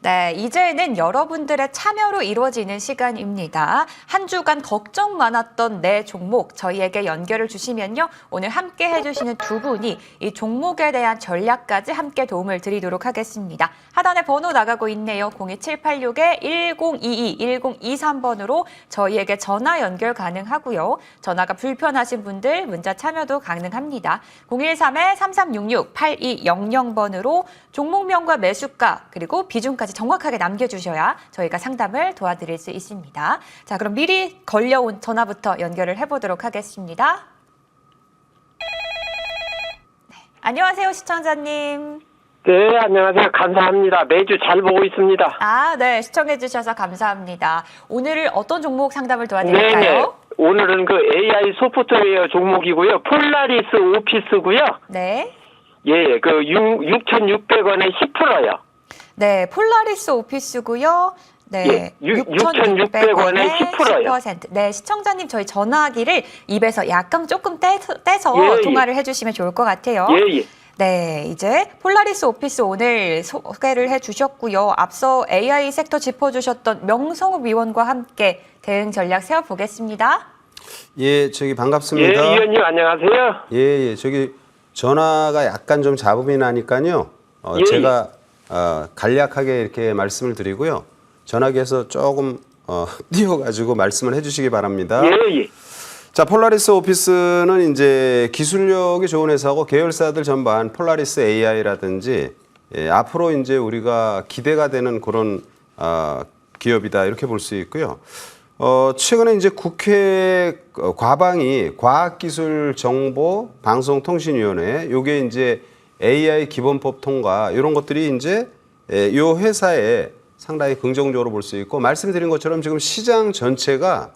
네, 이제는 여러분들의 참여로 이루어지는 시간입니다. 한 주간 걱정 많았던 내 종목 저희에게 연결을 주시면요. 오늘 함께 해주시는 두 분이 이 종목에 대한 전략까지 함께 도움을 드리도록 하겠습니다. 하단에 번호 나가고 있네요. 02786-1022, 1023번으로 저희에게 전화 연결 가능하고요. 전화가 불편하신 분들 문자 참여도 가능합니다. 013-3366-8200번으로 종목명과 매수가 그리고 비중까지 정확하게 남겨주셔야 저희가 상담을 도와드릴 수 있습니다. 자, 그럼 미리 걸려온 전화부터 연결을 해보도록 하겠습니다. 네, 안녕하세요, 시청자님. 네, 안녕하세요. 감사합니다. 매주 잘 보고 있습니다. 아, 네, 시청해주셔서 감사합니다. 오늘 어떤 종목 상담을 도와드릴까요? 네네. 오늘은 그 AI 소프트웨어 종목이고요. 폴라리스 오피스고요. 네. 예, 그 6,600원에 10%요. 네, 폴라리스 오피스고요. 네, 예, 6,600원에 10%요. 10%. 네, 시청자님 저희 전화기를 입에서 약간 조금 떼서 예, 통화를 해주시면 좋을 것 같아요. 예, 예. 네, 이제 폴라리스 오피스 오늘 소개를 해주셨고요. 앞서 AI 섹터 짚어주셨던 명성욱 위원과 함께 대응 전략 세워보겠습니다. 예, 저기 예, 반갑습니다. 위원님 안녕하세요. 예, 저기 전화가 약간 좀 잡음이 나니까요. 예, 제가 간략하게 이렇게 말씀을 드리고요. 전화기에서 조금 띄워가지고 말씀을 해주시기 바랍니다. 예, 예. 자, 폴라리스 오피스는 이제 기술력이 좋은 회사고 계열사들 전반 폴라리스 AI라든지 앞으로 이제 우리가 기대가 되는 그런 기업이다 이렇게 볼 수 있고요. 최근에 이제 국회 과방이 과학기술정보방송통신위원회 요게 이제 AI 기본법 통과 이런 것들이 이제 이 회사에 상당히 긍정적으로 볼 수 있고 말씀드린 것처럼 지금 시장 전체가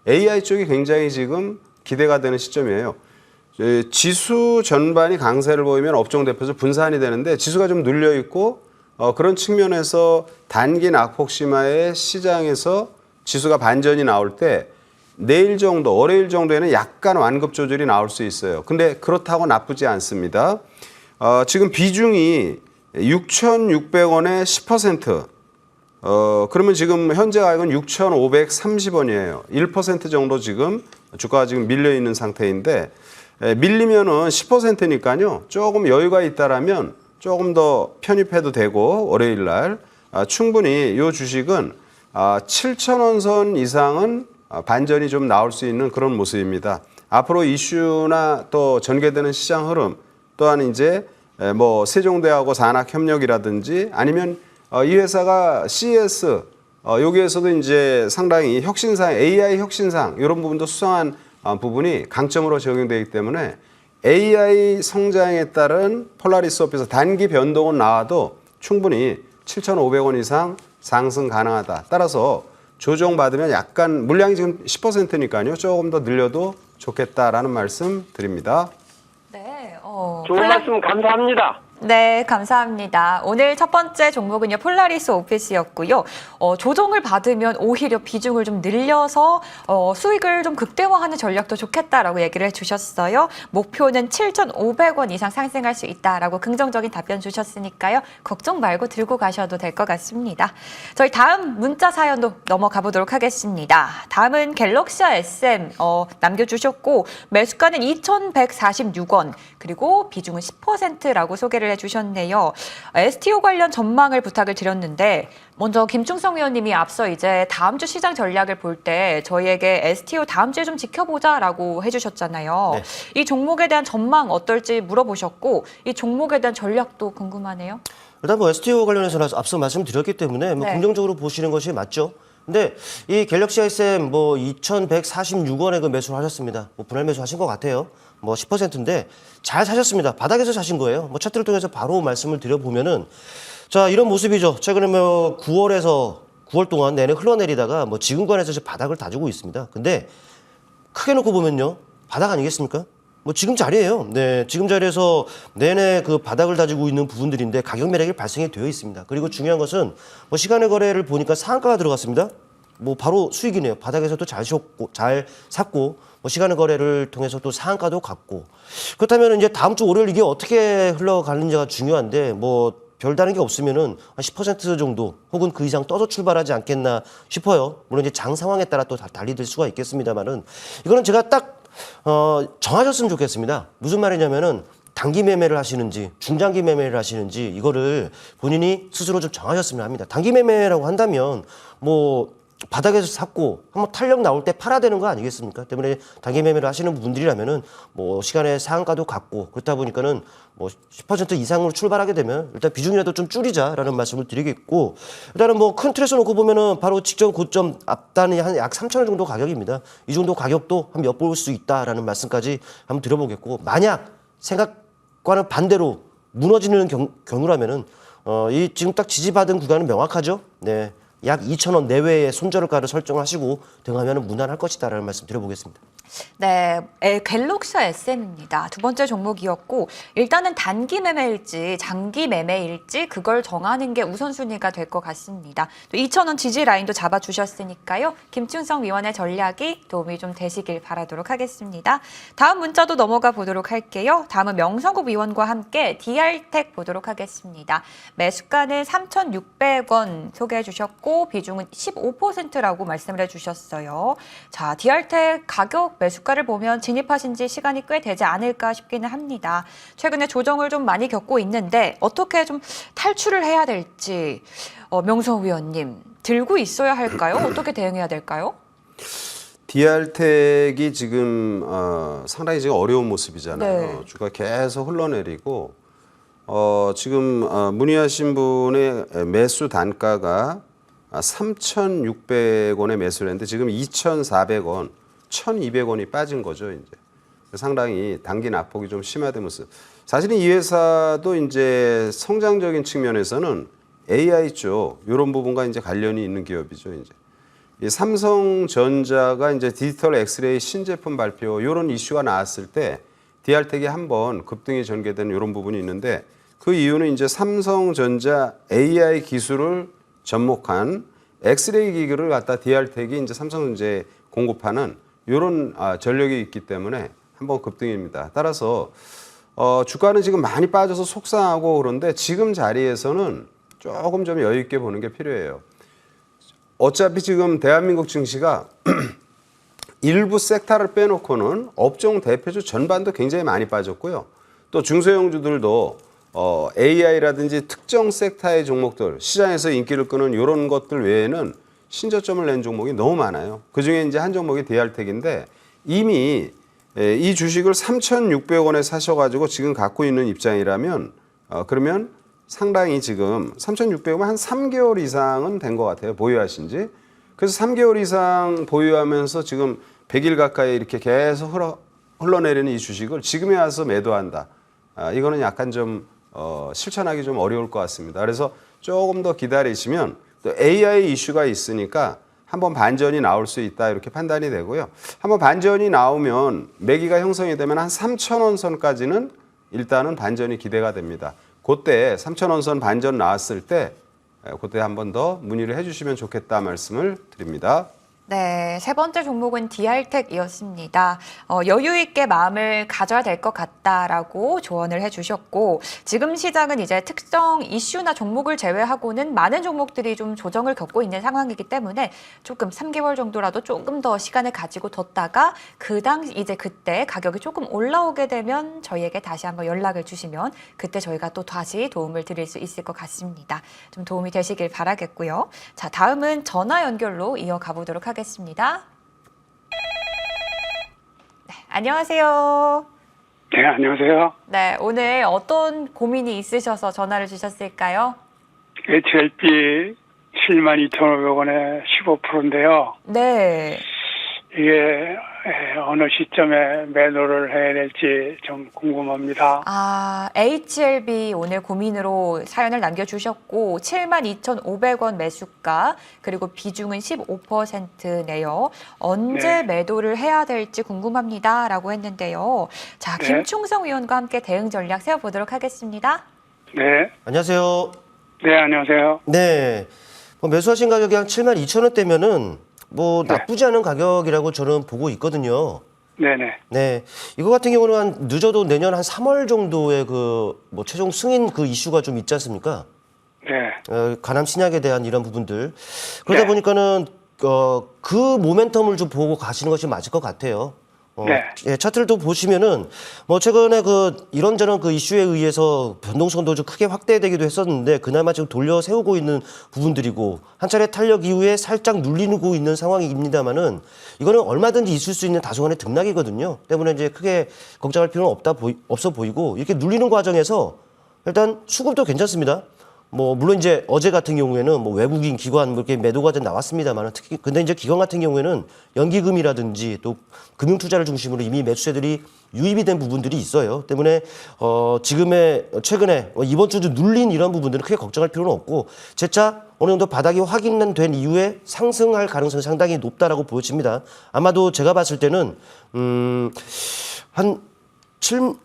AI 쪽이 굉장히 지금 기대가 되는 시점이에요. 지수 전반이 강세를 보이면 업종 대표에서 분산이 되는데 지수가 좀 눌려 있고 그런 측면에서 단기 낙폭 심화의 시장에서 지수가 반전이 나올 때 내일 정도, 월요일 정도에는 약간 완급 조절이 나올 수 있어요. 근데 그렇다고 나쁘지 않습니다. 지금 비중이 6,600원에 10%. 그러면 지금 현재 가격은 6,530원이에요. 1% 정도 지금 주가가 지금 밀려 있는 상태인데 밀리면은 10%니까요. 조금 여유가 있다라면 조금 더 편입해도 되고 월요일 날 충분히 이 주식은 7,000원 선 이상은 반전이 좀 나올 수 있는 그런 모습입니다. 앞으로 이슈나 또 전개되는 시장 흐름 또한 이제 뭐 세종대하고 산학협력이라든지 아니면 이 회사가 CES 여기에서도 이제 상당히 혁신상 AI 혁신상 이런 부분도 수상한 부분이 강점으로 적용되기 때문에 AI 성장에 따른 폴라리스 업에서 단기 변동은 나와도 충분히 7,500원 이상 상승 가능하다. 따라서 조정받으면 약간 물량이 지금 10%니까요. 조금 더 늘려도 좋겠다라는 말씀 드립니다. 네. 좋은 말씀 감사합니다. 네, 감사합니다. 오늘 첫 번째 종목은요, 폴라리스 오피스였고요. 조정을 받으면 오히려 비중을 좀 늘려서 수익을 좀 극대화하는 전략도 좋겠다라고 얘기를 해주셨어요. 목표는 7,500원 이상 상승할 수 있다라고 긍정적인 답변 주셨으니까요. 걱정 말고 들고 가셔도 될 것 같습니다. 저희 다음 문자 사연도 넘어가 보도록 하겠습니다. 다음은 갤럭시아 SM 남겨주셨고 매수가는 2,146원 그리고 비중은 10%라고 소개를 해주셨네요. STO 관련 전망을 부탁을 드렸는데 먼저 김충성 위원님이 앞서 이제 다음 주 시장 전략을 볼 때 저희에게 STO 다음 주에 좀 지켜보자라고 해주셨잖아요. 네. 이 종목에 대한 전망 어떨지 물어보셨고 이 종목에 대한 전략도 궁금하네요. 일단 뭐 STO 관련해서 앞서 말씀드렸기 때문에 뭐 네. 긍정적으로 보시는 것이 맞죠. 근데 이 갤럭시 SM 뭐 2,146원에 그 매수를 하셨습니다. 뭐 분할 매수하신 것 같아요. 뭐 10%인데 잘 사셨습니다. 바닥에서 사신 거예요. 뭐 차트를 통해서 바로 말씀을 드려보면은 자 이런 모습이죠. 최근에 뭐 9월 동안 내내 흘러내리다가 뭐 지금권에서 이제 바닥을 다지고 있습니다. 근데 크게 놓고 보면요. 바닥 아니겠습니까? 뭐 지금 자리예요. 네, 지금 자리에서 내내 그 바닥을 다지고 있는 부분들인데 가격 매력이 발생이 되어 있습니다. 그리고 중요한 것은 뭐 시간의 거래를 보니까 상한가가 들어갔습니다. 뭐 바로 수익이네요. 바닥에서도 잘 샀고 뭐 시간의 거래를 통해서 또 상한가도 갔고 그렇다면 이제 다음 주 월요일 이게 어떻게 흘러가는지가 중요한데 뭐 별다른 게 없으면은 한 10% 정도 혹은 그 이상 떠서 출발하지 않겠나 싶어요. 물론 이제 장 상황에 따라 또 달리될 수가 있겠습니다만은 이거는 제가 딱 정하셨으면 좋겠습니다. 무슨 말이냐면은 단기 매매를 하시는지 중장기 매매를 하시는지 이거를 본인이 스스로 좀 정하셨으면 합니다. 단기 매매라고 한다면 뭐 바닥에서 샀고 한번 탄력 나올 때 팔아야 되는 거 아니겠습니까? 때문에 단기 매매를 하시는 분들이라면은 뭐 시간에 상한가도 갖고 그렇다 보니까는 뭐 10% 이상으로 출발하게 되면 일단 비중이라도 좀 줄이자라는 말씀을 드리겠고 일단은 뭐 큰 틀에서 놓고 보면은 바로 직전 고점 앞단이 한 약 3,000원 정도 가격입니다. 이 정도 가격도 한번 엿볼 수 있다라는 말씀까지 한번 드려보겠고 만약 생각과는 반대로 무너지는 경우라면은 이 지금 딱 지지받은 구간은 명확하죠. 네. 약 2,000원 내외의 손절가를 설정하시고 등하면 무난할 것이다라는 말씀 드려보겠습니다. 네, 갤럭시아 SM입니다. 두 번째 종목이었고 일단은 단기 매매일지 장기 매매일지 그걸 정하는 게 우선순위가 될 것 같습니다. 또 2,000원 지지 라인도 잡아주셨으니까요. 김충성 위원의 전략이 도움이 좀 되시길 바라도록 하겠습니다. 다음 문자도 넘어가 보도록 할게요. 다음은 명성국 위원과 함께 DR텍 보도록 하겠습니다. 매수가는 3,600원 소개해 주셨고 비중은 15%라고 말씀을 해주셨어요. 자, DR텍 가격 매수가를 보면 진입하신 지 시간이 꽤 되지 않을까 싶기는 합니다. 최근에 조정을 좀 많이 겪고 있는데 어떻게 좀 탈출을 해야 될지 명성 위원님 들고 있어야 할까요? 어떻게 대응해야 될까요? DR텍이 지금 상당히 지금 어려운 모습이잖아요. 네. 주가 계속 흘러내리고 지금 문의하신 분의 매수 단가가 3,600원에 매수를 했는데 지금 2,400원, 1,200원이 빠진 거죠. 이제 상당히 단기 낙폭이 좀 심화된 모습. 사실은 이 회사도 이제 성장적인 측면에서는 AI 쪽 이런 부분과 이제 관련이 있는 기업이죠. 이제 이 삼성전자가 이제 디지털 엑스레이 신제품 발표 이런 이슈가 나왔을 때 DR텍이 한번 급등이 전개되는 이런 부분이 있는데 그 이유는 이제 삼성전자 AI 기술을 접목한 엑스레이 기기를 갖다 DR텍이 이제 삼성전자에 공급하는 이런 전력이 있기 때문에 한번 급등입니다. 따라서 주가는 지금 많이 빠져서 속상하고 그런데 지금 자리에서는 조금 좀 여유 있게 보는 게 필요해요. 어차피 지금 대한민국 증시가 일부 섹터를 빼놓고는 업종 대표주 전반도 굉장히 많이 빠졌고요. 또 중소형주들도 AI라든지 특정 섹터의 종목들, 시장에서 인기를 끄는 이런 것들 외에는 신저점을 낸 종목이 너무 많아요. 그중에 이제 한 종목이 DR텍인데 이미 이 주식을 3,600원에 사셔가지고 지금 갖고 있는 입장이라면 그러면 상당히 지금 3,600원 한 3개월 이상은 된 것 같아요. 보유하신 지. 그래서 3개월 이상 보유하면서 지금 100일 가까이 이렇게 계속 흘러내리는 이 주식을 지금에 와서 매도한다. 이거는 약간 좀 실천하기 좀 어려울 것 같습니다. 그래서 조금 더 기다리시면 또 AI 이슈가 있으니까 한번 반전이 나올 수 있다 이렇게 판단이 되고요. 한번 반전이 나오면 매기가 형성이 되면 한 3,000원 선까지는 일단은 반전이 기대가 됩니다. 그때 3,000원 선 반전 나왔을 때 그때 한 번 더 문의를 해주시면 좋겠다 말씀을 드립니다. 네, 세 번째 종목은 DR텍이었습니다. 여유 있게 마음을 가져야 될 것 같다라고 조언을 해주셨고 지금 시장은 이제 특정 이슈나 종목을 제외하고는 많은 종목들이 좀 조정을 겪고 있는 상황이기 때문에 조금 3개월 정도라도 조금 더 시간을 가지고 뒀다가 이제 그때 가격이 조금 올라오게 되면 저희에게 다시 한번 연락을 주시면 그때 저희가 또 다시 도움을 드릴 수 있을 것 같습니다. 좀 도움이 되시길 바라겠고요. 자, 다음은 전화 연결로 이어가 보도록 하겠습니다. 네, 안녕하세요. 네, 안녕하세요. 네, 오늘 어떤 고민이 있으셔서 전화를 주셨을까요? HLB 72,500원에 15%인데요. 네. 이게 어느 시점에 매도를 해야 될지 좀 궁금합니다. HLB 오늘 고민으로 사연을 남겨주셨고 72,500원 매수가 그리고 비중은 15%네요. 언제 네. 매도를 해야 될지 궁금합니다라고 했는데요. 자, 네. 김충성 위원과 함께 대응 전략 세워보도록 하겠습니다. 네, 안녕하세요. 네, 안녕하세요. 네. 매수하신 가격이 한 72,000원대면은 뭐 네. 나쁘지 않은 가격이라고 저는 보고 있거든요. 네네. 네. 이거 같은 경우는 한 늦어도 내년 한 3월 정도에 뭐 최종 승인 이슈가 좀 있지 않습니까? 네. 간암 신약에 대한 이런 부분들. 그러다 네. 보니까는 그 모멘텀을 좀 보고 가시는 것이 맞을 것 같아요. 네. 예, 차트를 또 보시면은 뭐 최근에 이런저런 이슈에 의해서 변동성도 좀 크게 확대되기도 했었는데 그나마 지금 돌려 세우고 있는 부분들이고 한 차례 탄력 이후에 살짝 눌리고 있는 상황입니다만은 이거는 얼마든지 있을 수 있는 다소간의 등락이거든요. 때문에 이제 크게 걱정할 필요는 없어 보이고 이렇게 눌리는 과정에서 일단 수급도 괜찮습니다. 물론 이제 어제 같은 경우에는 외국인 기관 이렇게 매도가 나왔습니다만 특히 근데 이제 기관 같은 경우에는 연기금이라든지 또 금융투자를 중심으로 이미 매수세들이 유입이 된 부분들이 있어요. 때문에 최근에 이번 주도 눌린 이런 부분들은 크게 걱정할 필요는 없고 재차 어느 정도 바닥이 확인된 이후에 상승할 가능성이 상당히 높다라고 보여집니다. 아마도 제가 봤을 때는 한 7만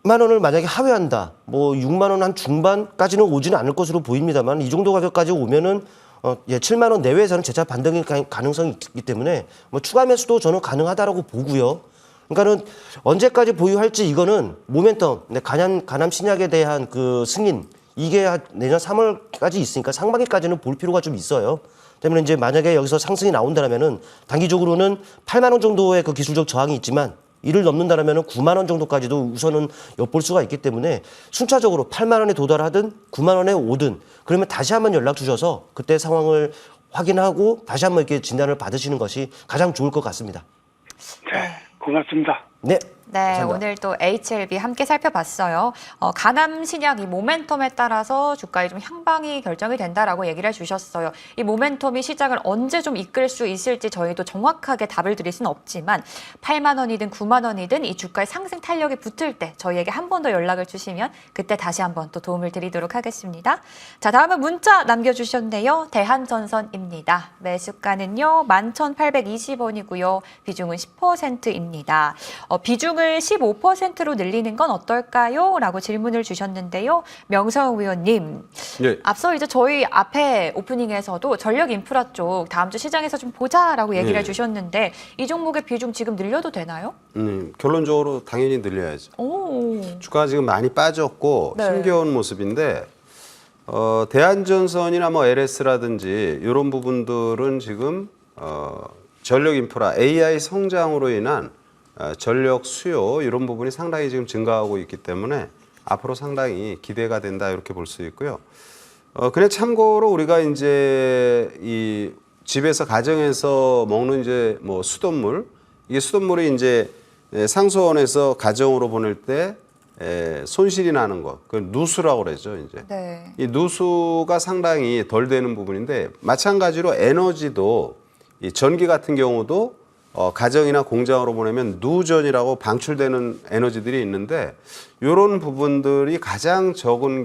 원을 만약에 하회한다. 6만 원 한 중반까지는 오지는 않을 것으로 보입니다만 이 정도 가격까지 오면은 7만 원 내외에서는 재차 반등의 가능성이 있기 때문에 추가 매수도 저는 가능하다라고 보고요. 그러니까는 언제까지 보유할지 이거는 모멘텀, 간암 신약에 대한 승인 이게 내년 3월까지 있으니까 상반기까지는 볼 필요가 좀 있어요. 때문에 이제 만약에 여기서 상승이 나온다면은 단기적으로는 8만 원 정도의 기술적 저항이 있지만 이를 넘는다면 9만 원 정도까지도 우선은 엿볼 수가 있기 때문에 순차적으로 8만 원에 도달하든 9만 원에 오든 그러면 다시 한번 연락 주셔서 그때 상황을 확인하고 다시 한번 이렇게 진단을 받으시는 것이 가장 좋을 것 같습니다. 네, 고맙습니다. 네. 네, 감사합니다. 오늘 또 HLB 함께 살펴봤어요. 가남 신약 이 모멘텀에 따라서 주가의 좀 향방이 결정이 된다라고 얘기를 해주셨어요. 이 모멘텀이 시장을 언제 좀 이끌 수 있을지 저희도 정확하게 답을 드릴 수는 없지만 8만 원이든 9만 원이든 이 주가의 상승 탄력이 붙을 때 저희에게 한 번 더 연락을 주시면 그때 다시 한번 또 도움을 드리도록 하겠습니다. 자, 다음은 문자 남겨주셨네요. 대한전선입니다. 매수가는요 11,820원이고요. 비중은 10%입니다. 비중을 15%로 늘리는 건 어떨까요? 라고 질문을 주셨는데요. 명성 의원님, 예. 앞서 이제 저희 앞에 오프닝에서도 전력 인프라 쪽 다음 주 시장에서 좀 보자라고 얘기를 예. 해주셨는데 이 종목의 비중 지금 늘려도 되나요? 결론적으로 당연히 늘려야죠. 오, 주가가 지금 많이 빠졌고 네. 힘겨운 모습인데 대한전선이나 뭐 LS라든지 이런 부분들은 지금 전력 인프라 AI 성장으로 인한 전력 수요 이런 부분이 상당히 지금 증가하고 있기 때문에 앞으로 상당히 기대가 된다 이렇게 볼 수 있고요. 그냥 참고로 우리가 이제 이 집에서 가정에서 먹는 이제 뭐 수돗물 이게 수돗물이 이제 상수원에서 가정으로 보낼 때 손실이 나는 것, 그 누수라고 그러죠 이제. 네. 이 누수가 상당히 덜 되는 부분인데 마찬가지로 에너지도 이 전기 같은 경우도 가정이나 공장으로 보내면 누전이라고 방출되는 에너지들이 있는데 이런 부분들이 가장 적은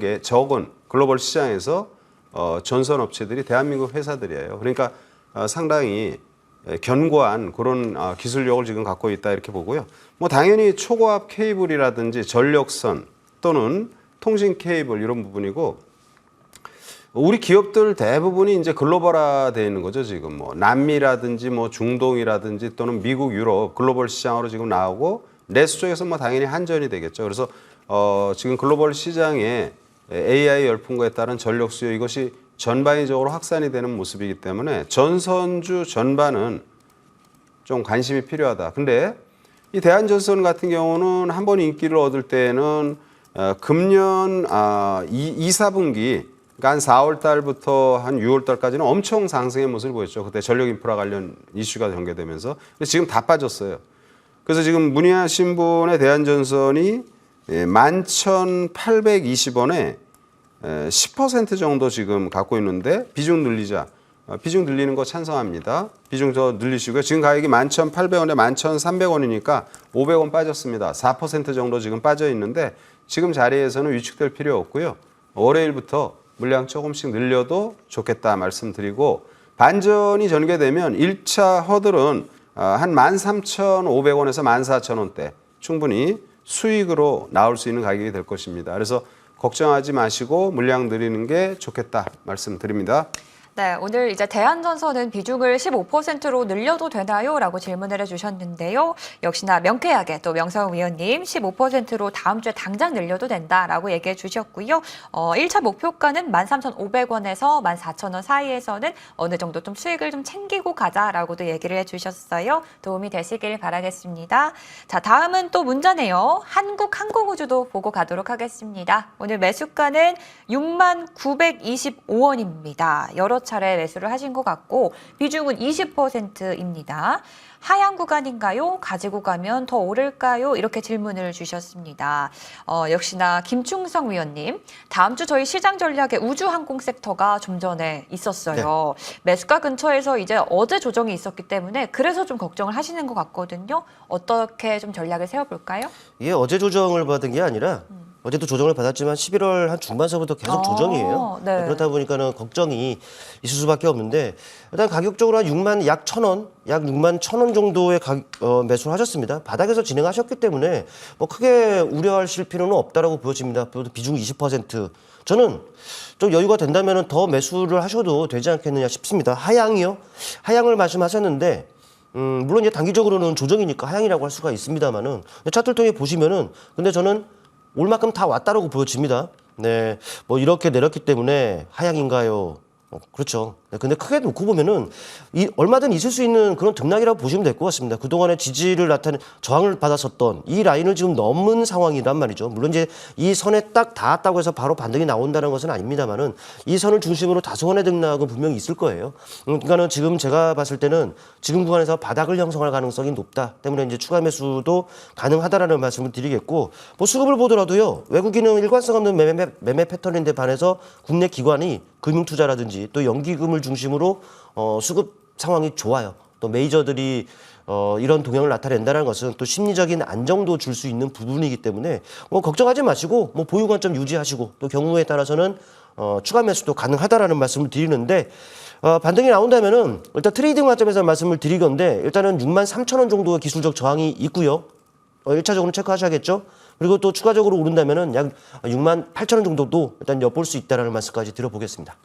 글로벌 시장에서 전선 업체들이 대한민국 회사들이에요. 그러니까 상당히 견고한 그런 기술력을 지금 갖고 있다 이렇게 보고요. 뭐 당연히 초고압 케이블이라든지 전력선 또는 통신 케이블 이런 부분이고 우리 기업들 대부분이 이제 글로벌화되어 있는 거죠 지금 뭐 남미라든지 뭐 중동이라든지 또는 미국, 유럽 글로벌 시장으로 지금 나오고 내수 쪽에서 뭐 당연히 한전이 되겠죠. 그래서 지금 글로벌 시장에 AI 열풍과에 따른 전력 수요 이것이 전반적으로 확산이 되는 모습이기 때문에 전선주 전반은 좀 관심이 필요하다. 근데 이 대한전선 같은 경우는 한 번 인기를 얻을 때는 금년 2, 4분기 그러니까 한 4월 달부터 한 6월 달까지는 엄청 상승의 모습을 보였죠. 그때 전력 인프라 관련 이슈가 전개되면서. 근데 지금 다 빠졌어요. 그래서 지금 문의하신 분의 대한전선이 11,820원에 10% 정도 지금 갖고 있는데 비중 늘리자. 비중 늘리는 거 찬성합니다. 비중 더 늘리시고요. 지금 가격이 11,800원에 11,300원이니까 500원 빠졌습니다. 4% 정도 지금 빠져 있는데 지금 자리에서는 위축될 필요 없고요. 월요일부터 물량 조금씩 늘려도 좋겠다 말씀드리고 반전이 전개되면 1차 허들은 한 13,500원에서 14,000원대 충분히 수익으로 나올 수 있는 가격이 될 것입니다. 그래서 걱정하지 마시고 물량 늘리는 게 좋겠다 말씀드립니다. 네, 오늘 이제 대한전선은 비중을 15%로 늘려도 되나요? 라고 질문을 해주셨는데요. 역시나 명쾌하게 또 명성 위원님 15%로 다음 주에 당장 늘려도 된다라고 얘기해 주셨고요. 1차 목표가는 13,500원에서 14,000원 사이에서는 어느 정도 좀 수익을 좀 챙기고 가자라고도 얘기를 해주셨어요. 도움이 되시길 바라겠습니다. 자, 다음은 또 문자네요. 한국항공우주도 보고 가도록 하겠습니다. 오늘 매수가는 69,925원입니다. 여러 차례 매수를 하신 것 같고 비중은 20%입니다. 하향 구간인가요? 가지고 가면 더 오를까요? 이렇게 질문을 주셨습니다. 역시나 김충성 위원님, 다음 주 저희 시장 전략에 우주항공 섹터가 좀 전에 있었어요. 네. 매수가 근처에서 이제 어제 조정이 있었기 때문에 그래서 좀 걱정을 하시는 것 같거든요. 어떻게 좀 전략을 세워볼까요? 이게 어제 조정을 받은 게 아니라 어제도 조정을 받았지만 11월 한 중반서부터 계속 조정이에요. 네. 그렇다 보니까는 걱정이 있을 수밖에 없는데 일단 가격적으로 한 6만 약 1,000원, 약 6만 1,000원 정도의 매수를 하셨습니다. 바닥에서 진행하셨기 때문에 뭐 크게 우려하실 필요는 없다라고 보여집니다. 비중 20%. 저는 좀 여유가 된다면 더 매수를 하셔도 되지 않겠느냐 싶습니다. 하향이요? 하향을 말씀하셨는데 물론 이제 단기적으로는 조정이니까 하향이라고 할 수가 있습니다만은 차트를 통해 보시면은 근데 저는 올 만큼 다 왔다라고 보여집니다. 네, 뭐 이렇게 내렸기 때문에 하향인가요? 그렇죠. 네, 근데 크게 놓고 보면은 얼마든 있을 수 있는 그런 등락이라고 보시면 될 것 같습니다. 그동안에 지지를 나타낸 저항을 받았었던 이 라인을 지금 넘은 상황이란 말이죠. 물론 이제 이 선에 딱 닿았다고 해서 바로 반등이 나온다는 것은 아닙니다만은 이 선을 중심으로 다소간의 등락은 분명히 있을 거예요. 그러니까는 지금 제가 봤을 때는 지금 구간에서 바닥을 형성할 가능성이 높다 때문에 이제 추가 매수도 가능하다라는 말씀을 드리겠고, 뭐 수급을 보더라도요, 외국인은 일관성 없는 매매 패턴인데 반해서 국내 기관이 금융투자라든지 또 연기금을 중심으로 수급 상황이 좋아요. 또 메이저들이 이런 동향을 나타낸다는 것은 또 심리적인 안정도 줄 수 있는 부분이기 때문에 뭐 걱정하지 마시고 뭐 보유 관점 유지하시고 또 경우에 따라서는 추가 매수도 가능하다라는 말씀을 드리는데, 반등이 나온다면은 일단 트레이딩 관점에서 말씀을 드리건데, 일단은 63,000원 정도의 기술적 저항이 있고요. 1차적으로 체크하셔야겠죠. 그리고 또 추가적으로 오른다면은 약 68,000원 정도도 일단 엿볼 수 있다라는 말씀까지 드려보겠습니다.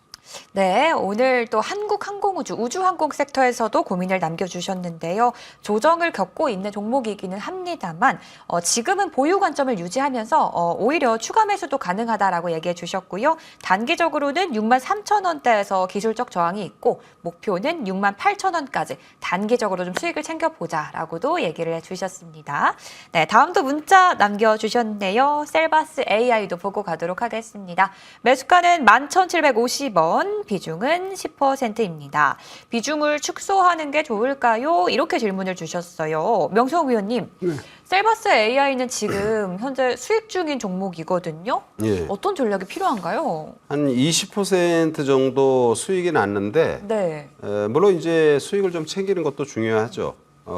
네, 오늘 또 한국항공우주, 우주항공 섹터에서도 고민을 남겨주셨는데요. 조정을 겪고 있는 종목이기는 합니다만 지금은 보유 관점을 유지하면서 오히려 추가 매수도 가능하다라고 얘기해 주셨고요. 단기적으로는 63,000원대에서 기술적 저항이 있고 목표는 68,000원까지 단기적으로 좀 수익을 챙겨보자라고도 얘기를 해주셨습니다. 네, 다음도 문자 남겨주셨네요. 셀바스 AI도 보고 가도록 하겠습니다. 매수가는 11,750원. 비중은 10%입니다. 비중을 축소하는 게 좋을까요? 이렇게 질문을 주셨어요. 명성 위원님, 네. 셀바스 AI는 지금 현재 수익 중인 종목이거든요. 예. 어떤 전략이 필요한가요? 한 20% 정도 수익이 났는데, 네. 물론 이제 수익을 좀 챙기는 것도 중요하죠.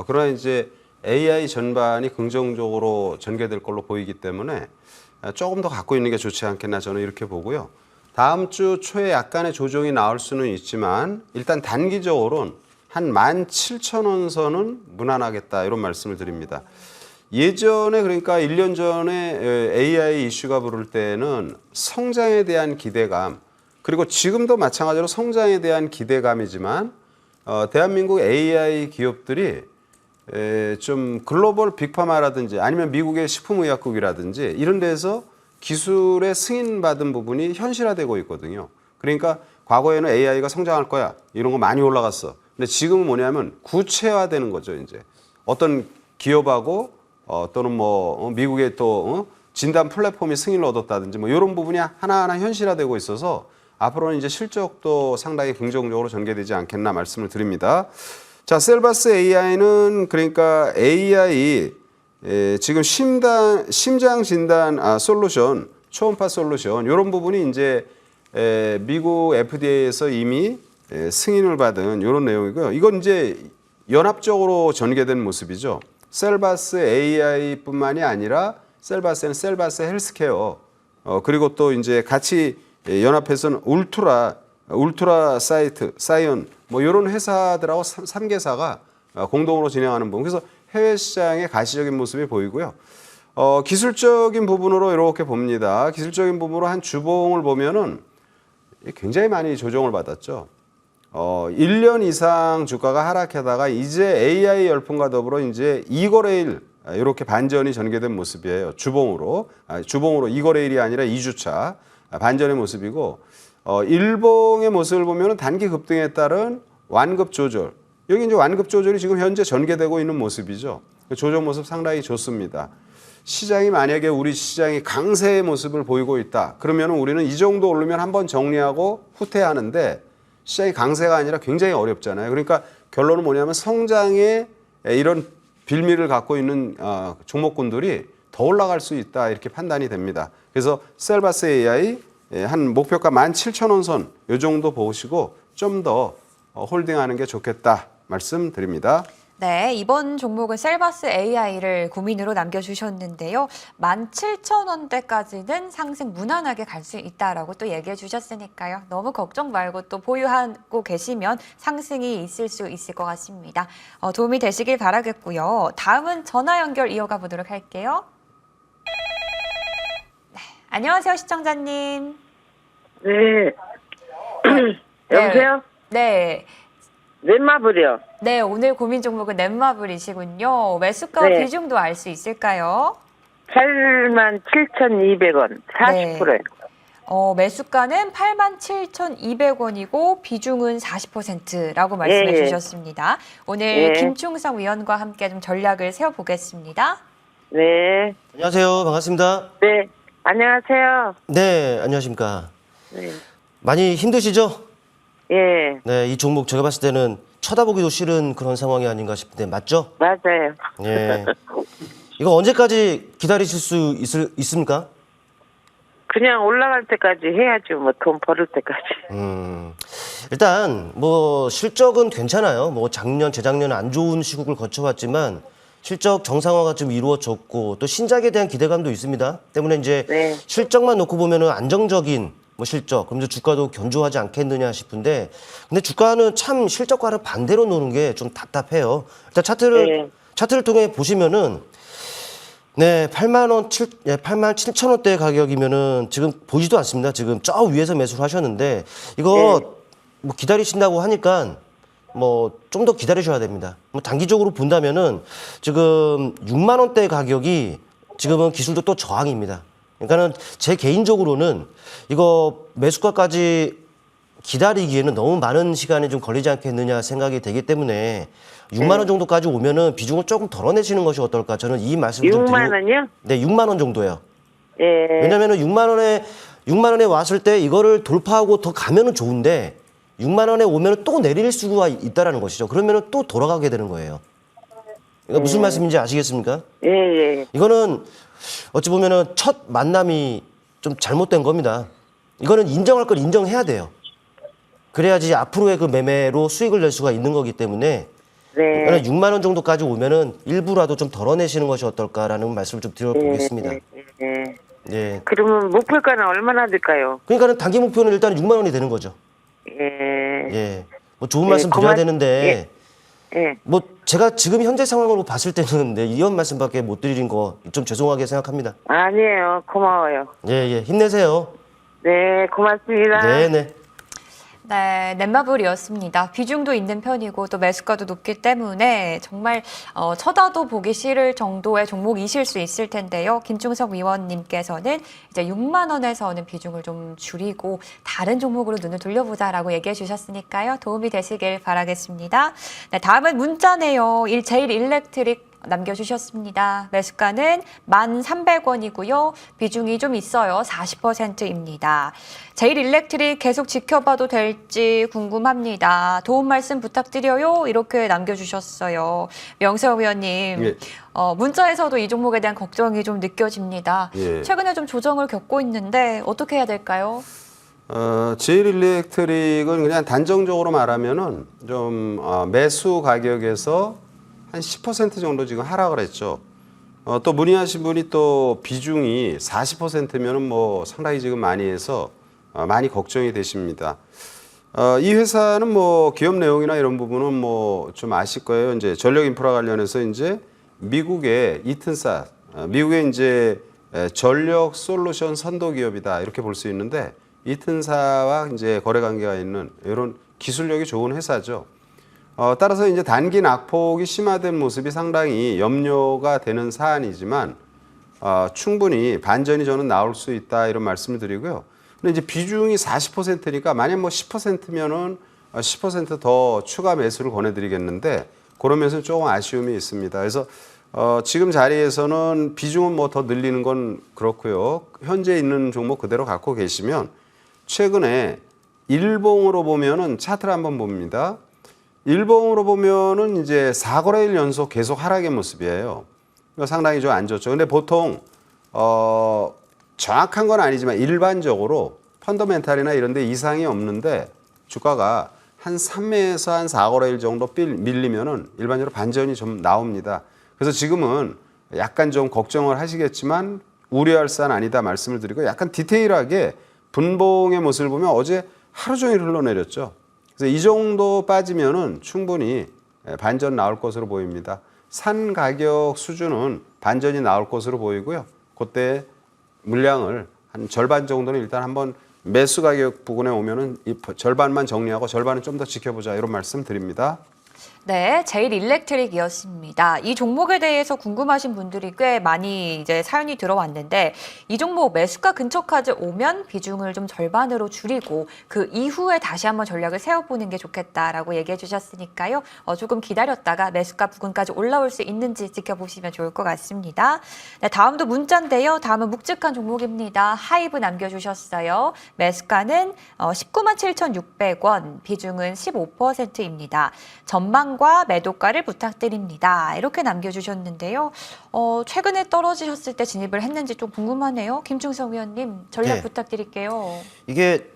그러나 이제 AI 전반이 긍정적으로 전개될 걸로 보이기 때문에 조금 더 갖고 있는 게 좋지 않겠나 저는 이렇게 보고요. 다음 주 초에 약간의 조정이 나올 수는 있지만 일단 단기적으로는 한 17,000원 선은 무난하겠다 이런 말씀을 드립니다. 예전에 그러니까 1년 전에 AI 이슈가 부를 때는 성장에 대한 기대감, 그리고 지금도 마찬가지로 성장에 대한 기대감이지만 대한민국 AI 기업들이 좀 글로벌 빅파마라든지 아니면 미국의 식품의약국이라든지 이런 데서 기술의 승인받은 부분이 현실화되고 있거든요. 그러니까 과거에는 AI가 성장할 거야 이런 거 많이 올라갔어. 근데 지금은 뭐냐면 구체화되는 거죠. 이제 어떤 기업하고 또는 뭐 미국의 또 진단 플랫폼이 승인을 얻었다든지 뭐 이런 부분이 하나하나 현실화되고 있어서 앞으로는 이제 실적도 상당히 긍정적으로 전개되지 않겠나 말씀을 드립니다. 자, 셀바스 AI는 그러니까 AI 지금 심장 진단 솔루션, 초음파 솔루션 이런 부분이 이제 미국 FDA에서 이미 승인을 받은 이런 내용이고요. 이건 이제 연합적으로 전개된 모습이죠. 셀바스 AI뿐만이 아니라 셀바스는 셀바스 헬스케어 그리고 또 이제 같이 연합해서는 울트라 사이언 뭐 이런 회사들하고 3개사가 공동으로 진행하는 부분. 그래서 해외 시장의 가시적인 모습이 보이고요. 기술적인 부분으로 이렇게 봅니다. 기술적인 부분으로 한 주봉을 보면은 굉장히 많이 조정을 받았죠. 1년 이상 주가가 하락하다가 이제 AI 열풍과 더불어 이제 이거래일 이렇게 반전이 전개된 모습이에요. 주봉으로 2거래일이 아니라 2주차 반전의 모습이고, 일봉의 모습을 보면은 단기 급등에 따른 완급 조절. 여기 이제 완급 조절이 지금 현재 전개되고 있는 모습이죠. 조정 모습 상당히 좋습니다. 시장이 만약에 우리 시장이 강세의 모습을 보이고 있다. 그러면 우리는 이 정도 오르면 한번 정리하고 후퇴하는데 시장이 강세가 아니라 굉장히 어렵잖아요. 그러니까 결론은 뭐냐면 성장의 이런 빌미를 갖고 있는 종목군들이 더 올라갈 수 있다 이렇게 판단이 됩니다. 그래서 셀바스 AI 한 목표가 17,000원 선 이 정도 보시고 좀 더 홀딩하는 게 좋겠다 말씀드립니다. 네, 이번 종목은 셀바스 AI를 고민으로 남겨주셨는데요. 17,000원대까지는 상승 무난하게 갈 수 있다라고 또 얘기해 주셨으니까요. 너무 걱정 말고 또 보유하고 계시면 상승이 있을 수 있을 것 같습니다. 도움이 되시길 바라겠고요. 다음은 전화 연결 이어가 보도록 할게요. 네, 안녕하세요, 시청자님. 네. 여보세요? 네. 넷마블이요. 네, 오늘 고민 종목은 넷마블이시군요. 매수가와 네. 비중도 알 수 있을까요? 87,200원, 40%요. 매수가는 87,200원이고 비중은 40%라고 말씀해 예, 예. 주셨습니다. 오늘 예. 김충성 위원과 함께 좀 전략을 세워보겠습니다. 네. 안녕하세요. 반갑습니다. 네. 안녕하세요. 네, 안녕하십니까. 네. 많이 힘드시죠? 예. 네, 이 종목 제가 봤을 때는 쳐다보기도 싫은 그런 상황이 아닌가 싶은데 맞죠? 맞아요. 예. 이거 언제까지 기다리실 수 있습니까? 그냥 올라갈 때까지 해야죠. 뭐 돈 벌을 때까지. 일단 뭐 실적은 괜찮아요. 뭐 작년, 재작년 안 좋은 시국을 거쳐왔지만 실적 정상화가 좀 이루어졌고 또 신작에 대한 기대감도 있습니다. 때문에 이제 네. 실적만 놓고 보면은 안정적인 뭐 실적, 그럼 이제 주가도 견조하지 않겠느냐 싶은데 근데 주가는 참 실적과는 반대로 노는 게 좀 답답해요. 일단 차트를 통해 보시면은 네, 8만 7천 원대 가격이면은 지금 보이지도 않습니다. 지금 저 위에서 매수를 하셨는데 이거 뭐 기다리신다고 하니까 뭐 좀 더 기다리셔야 됩니다. 뭐 단기적으로 본다면은 지금 6만 원대 가격이 지금은 기술도 또 저항입니다. 그러니까는 제 개인적으로는 이거 매수가까지 기다리기에는 너무 많은 시간이 좀 걸리지 않겠느냐 생각이 되기 때문에 6만 원 정도까지 오면은 비중을 조금 덜어내시는 것이 어떨까? 저는 이 말씀을 좀 6만 원이요? 네, 6만 원 정도요. 예. 왜냐면은 6만 원에 왔을 때 이거를 돌파하고 더 가면은 좋은데 6만 원에 오면은 또 내릴 수가 있다라는 것이죠. 그러면은 또 돌아가게 되는 거예요. 이거 무슨 말씀인지 아시겠습니까? 예, 예. 이거는 어찌 보면은 첫 만남이 좀 잘못된 겁니다. 이거는 인정할 걸 인정해야 돼요. 그래야지 앞으로의 그 매매로 수익을 낼 수가 있는 거기 때문에 네. 6만 원 정도까지 오면은 일부라도 좀 덜어내시는 것이 어떨까라는 말씀을 좀 드려보겠습니다. 예. 예. 그러면 목표가는 얼마나 될까요? 그러니까는 단기 목표는 일단 6만 원이 되는 거죠. 예. 예. 뭐 좋은 말씀 드려야 되는데 뭐 제가 지금 현재 상황으로 봤을 때는 네, 이런 말씀밖에 못 드리는 거 좀 죄송하게 생각합니다. 아니에요. 고마워요. 예, 힘내세요. 네, 고맙습니다. 네. 네, 넷마블이었습니다. 비중도 있는 편이고 또 매수가도 높기 때문에 정말 쳐다도 보기 싫을 정도의 종목이실 수 있을 텐데요. 김충석 위원님께서는 이제 6만 원에서는 비중을 좀 줄이고 다른 종목으로 눈을 돌려보자라고 얘기해 주셨으니까요. 도움이 되시길 바라겠습니다. 네, 다음은 문자네요. 제일 일렉트릭 남겨주셨습니다. 매수가는 1,300원이고요. 비중이 좀 있어요. 40%입니다. 제일 일렉트릭 계속 지켜봐도 될지 궁금합니다. 도움 말씀 부탁드려요. 이렇게 남겨주셨어요. 명세호 의원님, 예. 문자에서도 이 종목에 대한 걱정이 좀 느껴집니다. 예. 최근에 좀 조정을 겪고 있는데 어떻게 해야 될까요? 제일 일렉트릭은 그냥 단정적으로 말하면은 좀 매수 가격에서 한 10% 정도 지금 하락을 했죠. 또 문의하신 분이 또 비중이 40%면은 뭐 상당히 지금 많이 해서 많이 걱정이 되십니다. 이 회사는 뭐 기업 내용이나 이런 부분은 뭐 좀 아실 거예요. 이제 전력 인프라 관련해서 이제 미국의 이튼사, 미국의 이제 전력 솔루션 선도 기업이다 이렇게 볼 수 있는데 이튼사와 이제 거래 관계가 있는 이런 기술력이 좋은 회사죠. 따라서 이제 단기 낙폭이 심화된 모습이 상당히 염려가 되는 사안이지만 충분히 반전이 저는 나올 수 있다 이런 말씀을 드리고요. 근데 이제 비중이 40%니까 만약 뭐 10%면은 10% 더 추가 매수를 권해드리겠는데 그러면서 조금 아쉬움이 있습니다. 그래서 지금 자리에서는 비중은 뭐 더 늘리는 건 그렇고요. 현재 있는 종목 그대로 갖고 계시면 최근에 일봉으로 보면은 차트를 한번 봅니다. 일봉으로 보면은 이제 4거래일 연속 계속 하락의 모습이에요. 상당히 좀 안 좋죠. 근데 보통 정확한 건 아니지만 일반적으로 펀더멘탈이나 이런 데 이상이 없는데 주가가 한 3에서 한 4거래일 정도 밀리면은 일반적으로 반전이 좀 나옵니다. 그래서 지금은 약간 좀 걱정을 하시겠지만 우려할 사안 아니다 말씀을 드리고 약간 디테일하게 분봉의 모습을 보면 어제 하루 종일 흘러내렸죠. 그래서 이 정도 빠지면은 충분히 반전 나올 것으로 보입니다. 산 가격 수준은 반전이 나올 것으로 보이고요. 그때 물량을 한 절반 정도는 일단 한번 매수 가격 부근에 오면은 이 절반만 정리하고 절반은 좀 더 지켜보자 이런 말씀 드립니다. 네, 제일 일렉트릭이었습니다. 이 종목에 대해서 궁금하신 분들이 꽤 많이 이제 사연이 들어왔는데 이 종목 매수가 근처까지 오면 비중을 좀 절반으로 줄이고 그 이후에 다시 한번 전략을 세워보는 게 좋겠다라고 얘기해 주셨으니까요. 조금 기다렸다가 매수가 부근까지 올라올 수 있는지 지켜보시면 좋을 것 같습니다. 네, 다음도 문자인데요. 다음은 묵직한 종목입니다. 하이브 남겨주셨어요. 매수가는 197,600원, 비중은 15%입니다. 전망과 매도가를 부탁드립니다. 이렇게 남겨주셨는데요. 최근에 떨어지셨을 때 진입을 했는지 좀 궁금하네요. 김충성 위원님 전략 네. 부탁드릴게요. 이게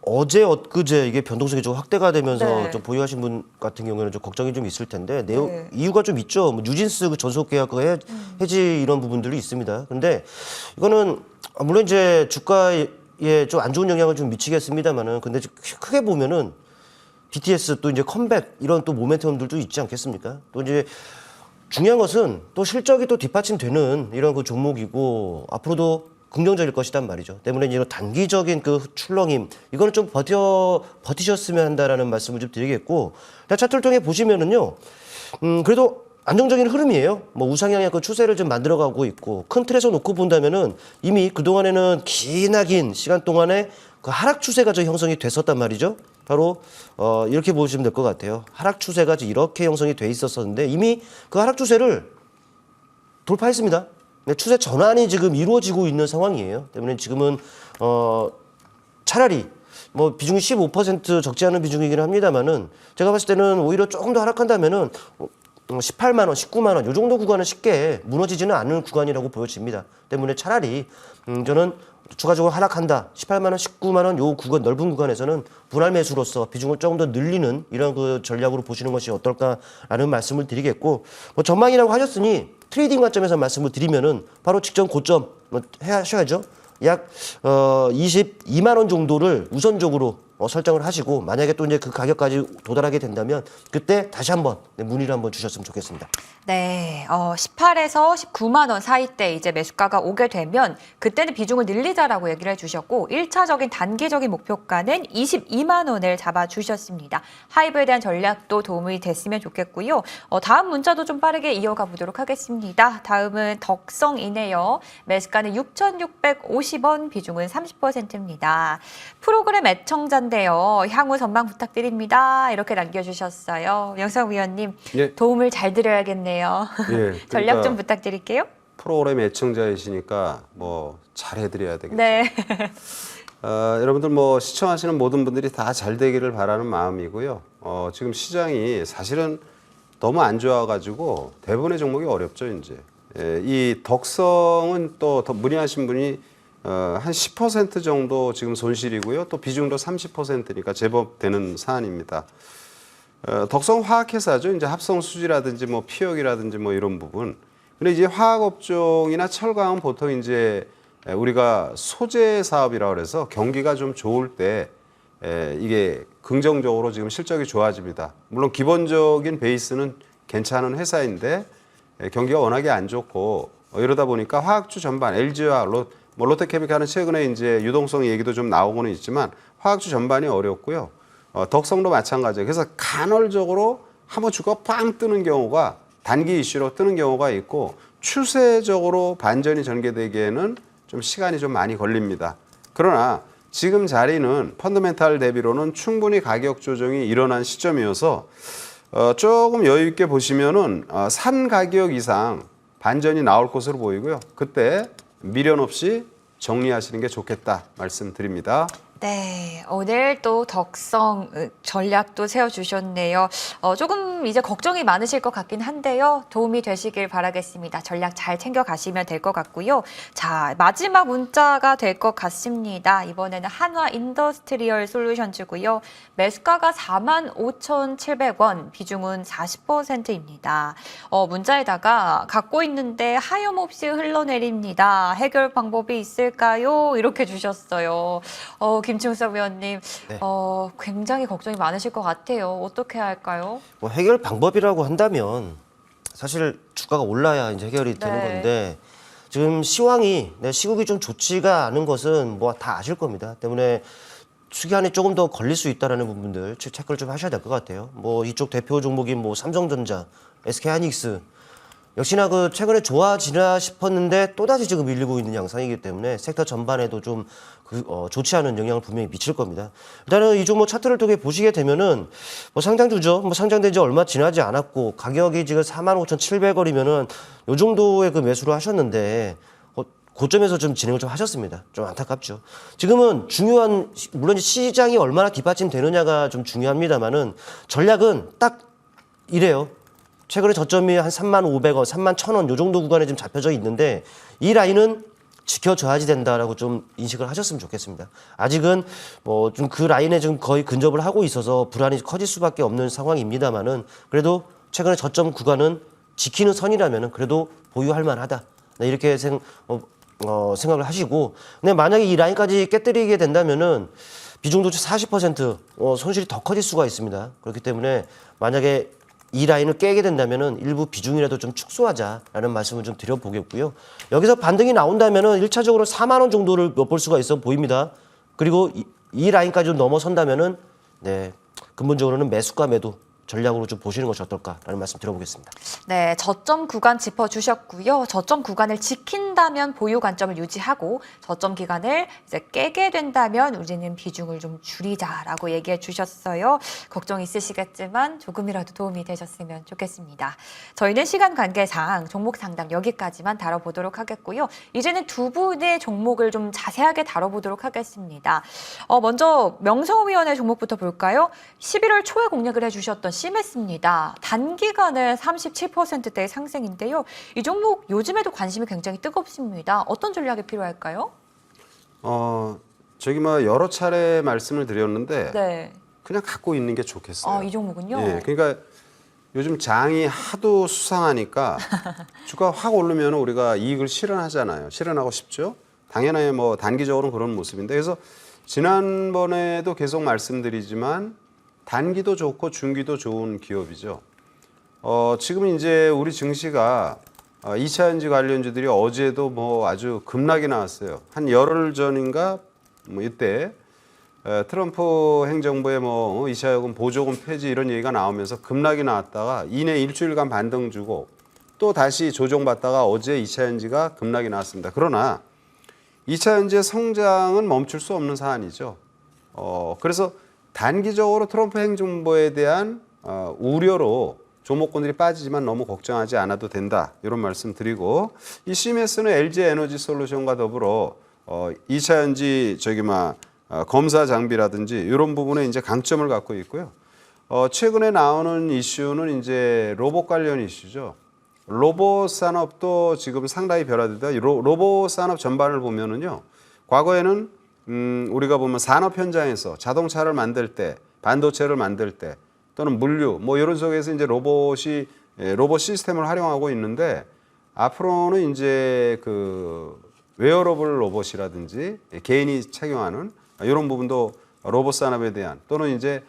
어제 엊그제 이게 변동성이 좀 확대가 되면서 네. 좀 보유하신 분 같은 경우에는 좀 걱정이 좀 있을 텐데 네. 이유가 좀 있죠. 뭐 뉴진스 그 전속 계약 그 해지 이런 부분들이 있습니다. 근데 이거는 물론 이제 주가에 좀 안 좋은 영향을 좀 미치겠습니다만은 근데 크게 보면은 BTS 또 이제 컴백 이런 또 모멘텀들도 있지 않겠습니까? 또 이제 중요한 것은 또 실적이 또 뒷받침되는 이런 그 종목이고 앞으로도 긍정적일 것이란 말이죠. 때문에 이런 단기적인 그 출렁임 이거는 좀 버티셨으면 한다라는 말씀을 좀 드리겠고, 차트를 통해 보시면은요, 그래도 안정적인 흐름이에요. 뭐 우상향의 그 추세를 좀 만들어가고 있고 큰 틀에서 놓고 본다면은 이미 그 동안에는 기나긴 시간 동안에 그 하락 추세가 좀 형성이 됐었단 말이죠. 바로 이렇게 보시면 될 것 같아요. 하락 추세가 이렇게 형성이 돼 있었었는데 이미 그 하락 추세를 돌파했습니다. 네, 추세 전환이 지금 이루어지고 있는 상황이에요. 때문에 지금은 차라리 뭐 비중이 15% 적지 않은 비중이긴 합니다만은 제가 봤을 때는 오히려 조금 더 하락한다면은 18만 원, 19만 원 이 정도 구간은 쉽게 무너지지는 않는 구간이라고 보여집니다. 때문에 차라리 저는 추가적으로 하락한다. 18만 원, 19만 원 요 구간 넓은 구간에서는 분할 매수로서 비중을 조금 더 늘리는 이런 그 전략으로 보시는 것이 어떨까라는 말씀을 드리겠고, 뭐 전망이라고 하셨으니 트레이딩 관점에서 말씀을 드리면은 바로 직전 고점 하셔야죠. 약 22만 원 정도를 우선적으로 설정을 하시고 만약에 또 이제 그 가격까지 도달하게 된다면 그때 다시 한번 문의를 한번 주셨으면 좋겠습니다. 네, 18에서 19만 원 사이대 이제 매수가가 오게 되면 그때는 비중을 늘리자라고 얘기를 해주셨고 1차적인 단기적인 목표가는 22만 원을 잡아주셨습니다. 하이브에 대한 전략도 도움이 됐으면 좋겠고요. 다음 문자도 좀 빠르게 이어가 보도록 하겠습니다. 다음은 덕성이네요. 매수가는 6,650원, 비중은 30%입니다. 프로그램 애청자인데요. 향후 전망 부탁드립니다. 이렇게 남겨주셨어요. 영상위원님 예. 도움을 잘 드려야겠네요. 예, 전략 좀 그러니까 부탁드릴게요. 프로그램 애청자이시니까 뭐 잘해드려야 되겠죠. 네. 여러분들 뭐 시청하시는 모든 분들이 다 잘 되기를 바라는 마음이고요. 지금 시장이 사실은 너무 안 좋아가지고 대부분의 종목이 어렵죠 이제. 이 덕성은 또 더 문의하신 분이 한 10% 정도 지금 손실이고요. 또 비중도 30%니까 제법 되는 사안입니다. 덕성 화학회사죠. 이제 합성 수지라든지 뭐 피혁이라든지 뭐 이런 부분. 근데 이제 화학업종이나 철강은 보통 이제 우리가 소재 사업이라고 그래서 경기가 좀 좋을 때 이게 긍정적으로 지금 실적이 좋아집니다. 물론 기본적인 베이스는 괜찮은 회사인데 경기가 워낙에 안 좋고 이러다 보니까 화학주 전반 LG와 롯데케미칼은 최근에 이제 유동성 얘기도 좀 나오고는 있지만 화학주 전반이 어렵고요. 덕성도 마찬가지예요. 그래서 간헐적으로 한번 주가 빵 뜨는 경우가 단기 이슈로 뜨는 경우가 있고 추세적으로 반전이 전개되기에는 좀 시간이 좀 많이 걸립니다. 그러나 지금 자리는 펀더멘탈 대비로는 충분히 가격 조정이 일어난 시점이어서 조금 여유 있게 보시면은 산 가격 이상 반전이 나올 것으로 보이고요. 그때 미련 없이 정리하시는 게 좋겠다 말씀드립니다. 네, 오늘 또 덕성 전략도 세워주셨네요. 조금 이제 걱정이 많으실 것 같긴 한데요. 도움이 되시길 바라겠습니다. 전략 잘 챙겨가시면 될 것 같고요. 자, 마지막 문자가 될 것 같습니다. 이번에는 한화 인더스트리얼 솔루션즈고요. 매수가가 45,700원, 비중은 40%입니다. 문자에다가 갖고 있는데 하염없이 흘러내립니다. 해결 방법이 있을까요? 이렇게 주셨어요. 김충석 위원님, 네. 굉장히 걱정이 많으실 것 같아요. 어떻게 해야 할까요? 뭐 해결 방법이라고 한다면 사실 주가가 올라야 이제 해결이 되는 네. 건데 지금 시황이 시국이 좀 좋지가 않은 것은 뭐 다 아실 겁니다. 때문에 시간이 조금 더 걸릴 수 있다라는 부분들 체크를 좀 하셔야 될 것 같아요. 뭐 이쪽 대표 종목인 뭐 삼성전자, SK하이닉스 역시나 그 최근에 좋아지나 싶었는데 또다시 지금 밀리고 있는 양상이기 때문에 섹터 전반에도 좀 좋지 않은 영향을 분명히 미칠 겁니다. 일단은 이 종목 차트를 통해 보시게 되면은 뭐 상장주죠. 뭐 상장된 지 얼마 지나지 않았고 가격이 지금 45,700원이면은 요 정도의 그 매수를 하셨는데 고점에서 좀 진행을 좀 하셨습니다. 좀 안타깝죠. 지금은 중요한 물론 시장이 얼마나 뒷받침되느냐가 좀 중요합니다만은 전략은 딱 이래요. 최근에 저점이 한 35,500원, 31,000원 요 정도 구간에 좀 잡혀져 있는데 이 라인은 지켜줘야지 된다라고 좀 인식을 하셨으면 좋겠습니다. 아직은 뭐 좀 그 라인에 좀 거의 근접을 하고 있어서 불안이 커질 수밖에 없는 상황입니다만은 그래도 최근에 저점 구간은 지키는 선이라면은 그래도 보유할 만하다. 네, 이렇게 생각을 하시고, 근데 만약에 이 라인까지 깨뜨리게 된다면은 비중도 40% 손실이 더 커질 수가 있습니다. 그렇기 때문에 만약에 이 라인을 깨게 된다면은 일부 비중이라도 좀 축소하자라는 말씀을 좀 드려보겠고요. 여기서 반등이 나온다면은 1차적으로 4만 원 정도를 엿볼 수가 있어 보입니다. 그리고 이 라인까지 좀 넘어선다면은 네, 근본적으로는 매수가 매도 전략으로 좀 보시는 것이 어떨까라는 말씀 드려보겠습니다. 네, 저점 구간 짚어주셨고요. 저점 구간을 지킨다면 보유 관점을 유지하고 저점 기간을 이제 깨게 된다면 우리는 비중을 좀 줄이자라고 얘기해 주셨어요. 걱정 있으시겠지만 조금이라도 도움이 되셨으면 좋겠습니다. 저희는 시간 관계상 종목 상담 여기까지만 다뤄보도록 하겠고요. 이제는 두 분의 종목을 좀 자세하게 다뤄보도록 하겠습니다. 먼저 명성위원회 종목부터 볼까요? 11월 초에 공략을 해주셨던 심했습니다. 단기간에 37%대의 상승인데요. 이 종목 요즘에도 관심이 굉장히 뜨겁습니다. 어떤 전략이 필요할까요? 저기 뭐 여러 차례 말씀을 드렸는데 네. 그냥 갖고 있는 게 좋겠어요. 이 종목은요? 예, 그러니까 요즘 장이 하도 수상하니까 주가 확 오르면 우리가 이익을 실현하잖아요. 실현하고 싶죠. 당연히 뭐 단기적으로는 그런 모습인데 그래서 지난번에도 계속 말씀드리지만 단기도 좋고 중기도 좋은 기업이죠. 지금 이제 우리 증시가 2차 전지 관련주들이 어제도 뭐 아주 급락이 나왔어요. 한 열흘 전인가 뭐 이때 트럼프 행정부의 뭐 2차 요금 보조금 폐지 이런 얘기가 나오면서 급락이 나왔다가 이내 일주일간 반등 주고 또 다시 조정받다가 어제 2차 전지가 급락이 나왔습니다. 그러나 2차 전지의 성장은 멈출 수 없는 사안이죠. 그래서 단기적으로 트럼프 행정부에 대한 우려로 종목군들이 빠지지만 너무 걱정하지 않아도 된다. 이런 말씀 드리고 이 CMS는 LG에너지솔루션과 더불어 2차 전지 검사 장비라든지 이런 부분에 이제 강점을 갖고 있고요. 최근에 나오는 이슈는 이제 로봇 관련 이슈죠. 로봇 산업도 지금 상당히 변화되다. 로봇 산업 전반을 보면은요. 과거에는 우리가 보면 산업 현장에서 자동차를 만들 때, 반도체를 만들 때 또는 물류 뭐 이런 속에서 이제 로봇 시스템을 활용하고 있는데 앞으로는 이제 그 웨어러블 로봇이라든지 개인이 착용하는 이런 부분도 로봇 산업에 대한 또는 이제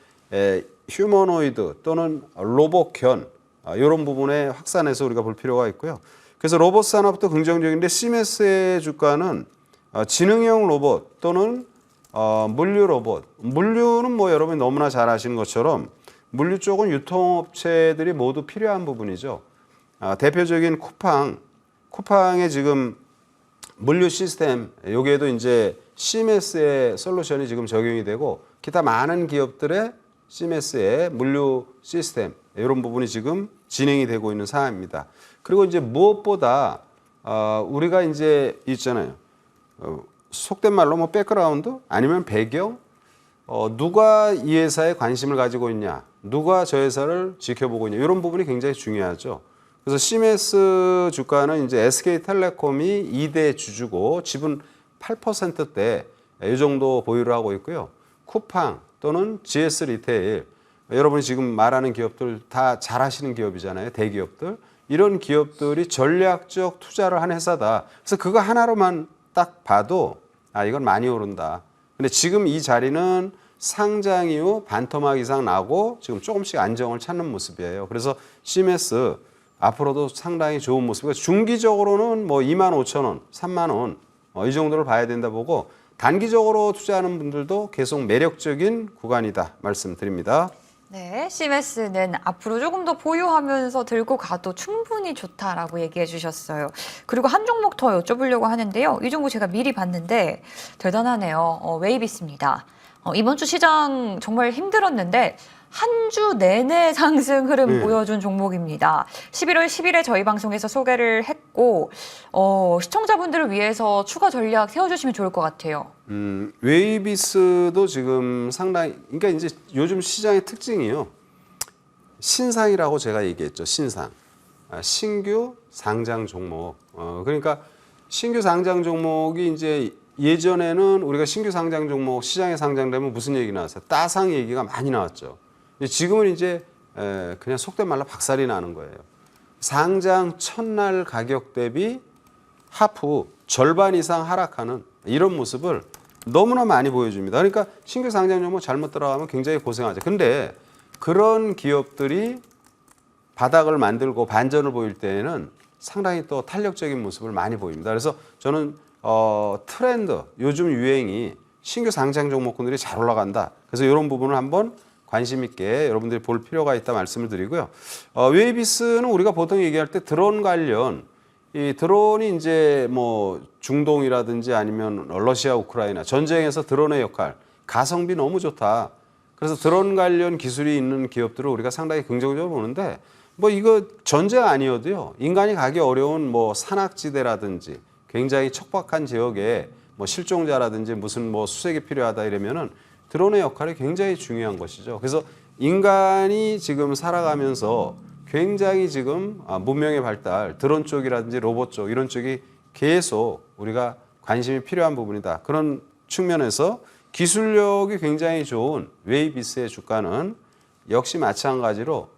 휴머노이드 또는 로봇견 이런 부분에 확산해서 우리가 볼 필요가 있고요. 그래서 로봇 산업도 긍정적인데 CMS의 주가는 지능형 로봇 또는 물류 로봇. 물류는 뭐 여러분이 너무나 잘 아시는 것처럼 물류 쪽은 유통업체들이 모두 필요한 부분이죠. 대표적인 쿠팡의 지금 물류 시스템 여기에도 이제 CMS의 솔루션이 지금 적용이 되고 기타 많은 기업들의 CMS의 물류 시스템 이런 부분이 지금 진행이 되고 있는 상황입니다. 그리고 이제 무엇보다 우리가 이제 있잖아요. 속된 말로 뭐 백그라운드 아니면 배경 누가 이 회사에 관심을 가지고 있냐 누가 저 회사를 지켜보고 있냐 이런 부분이 굉장히 중요하죠. 그래서 CMS 주가는 이제 SK텔레콤이 2대 주주고 지분 8%대 이 정도 보유를 하고 있고요. 쿠팡 또는 GS 리테일 여러분이 지금 말하는 기업들 다 잘하시는 기업이잖아요. 대기업들 이런 기업들이 전략적 투자를 한 회사다. 그래서 그거 하나로만 딱 봐도 이건 많이 오른다. 근데 지금 이 자리는 상장 이후 반토막 이상 나고 지금 조금씩 안정을 찾는 모습이에요. 그래서 CMS 앞으로도 상당히 좋은 모습이고 중기적으로는 뭐 25,000원, 3만 원 이 정도를 봐야 된다 보고 단기적으로 투자하는 분들도 계속 매력적인 구간이다 말씀드립니다. 네, CMS는 앞으로 조금 더 보유하면서 들고 가도 충분히 좋다라고 얘기해 주셨어요. 그리고 한 종목 더 여쭤보려고 하는데요. 이 종목 제가 미리 봤는데 대단하네요. 웨이비스입니다. 이번 주 시장 정말 힘들었는데 한 주 내내 상승 흐름 보여준 종목입니다. 11월 10일에 저희 방송에서 소개를 했고 시청자분들을 위해서 추가 전략 세워주시면 좋을 것 같아요. 웨이비스도 지금 상당히 그러니까 이제 요즘 시장의 특징이요. 신상이라고 제가 얘기했죠. 신상. 신규 상장 종목. 그러니까 신규 상장 종목이 이제 예전에는 우리가 신규 상장 종목 시장에 상장되면 무슨 얘기 나왔어요? 따상 얘기가 많이 나왔죠. 지금은 이제 그냥 속된 말로 박살이 나는 거예요. 상장 첫날 가격 대비 하프 절반 이상 하락하는 이런 모습을 너무나 많이 보여줍니다. 그러니까 신규 상장 종목 잘못 들어가면 굉장히 고생하죠. 근데 그런 기업들이 바닥을 만들고 반전을 보일 때에는 상당히 또 탄력적인 모습을 많이 보입니다. 그래서 저는 트렌드, 요즘 유행이 신규 상장 종목군들이 잘 올라간다. 그래서 이런 부분을 한번 관심 있게 여러분들이 볼 필요가 있다 말씀을 드리고요. 웨이비스는 우리가 보통 얘기할 때 드론 관련, 이 드론이 이제 뭐 중동이라든지 아니면 러시아, 우크라이나 전쟁에서 드론의 역할, 가성비 너무 좋다. 그래서 드론 관련 기술이 있는 기업들을 우리가 상당히 긍정적으로 보는데 뭐 이거 전쟁 아니어도요. 인간이 가기 어려운 뭐 산악지대라든지 굉장히 척박한 지역에 뭐 실종자라든지 무슨 뭐 수색이 필요하다 이러면은 드론의 역할이 굉장히 중요한 것이죠. 그래서 인간이 지금 살아가면서 굉장히 지금 문명의 발달, 드론 쪽이라든지 로봇 쪽 이런 쪽이 계속 우리가 관심이 필요한 부분이다. 그런 측면에서 기술력이 굉장히 좋은 웨이비스의 주가는 역시 마찬가지로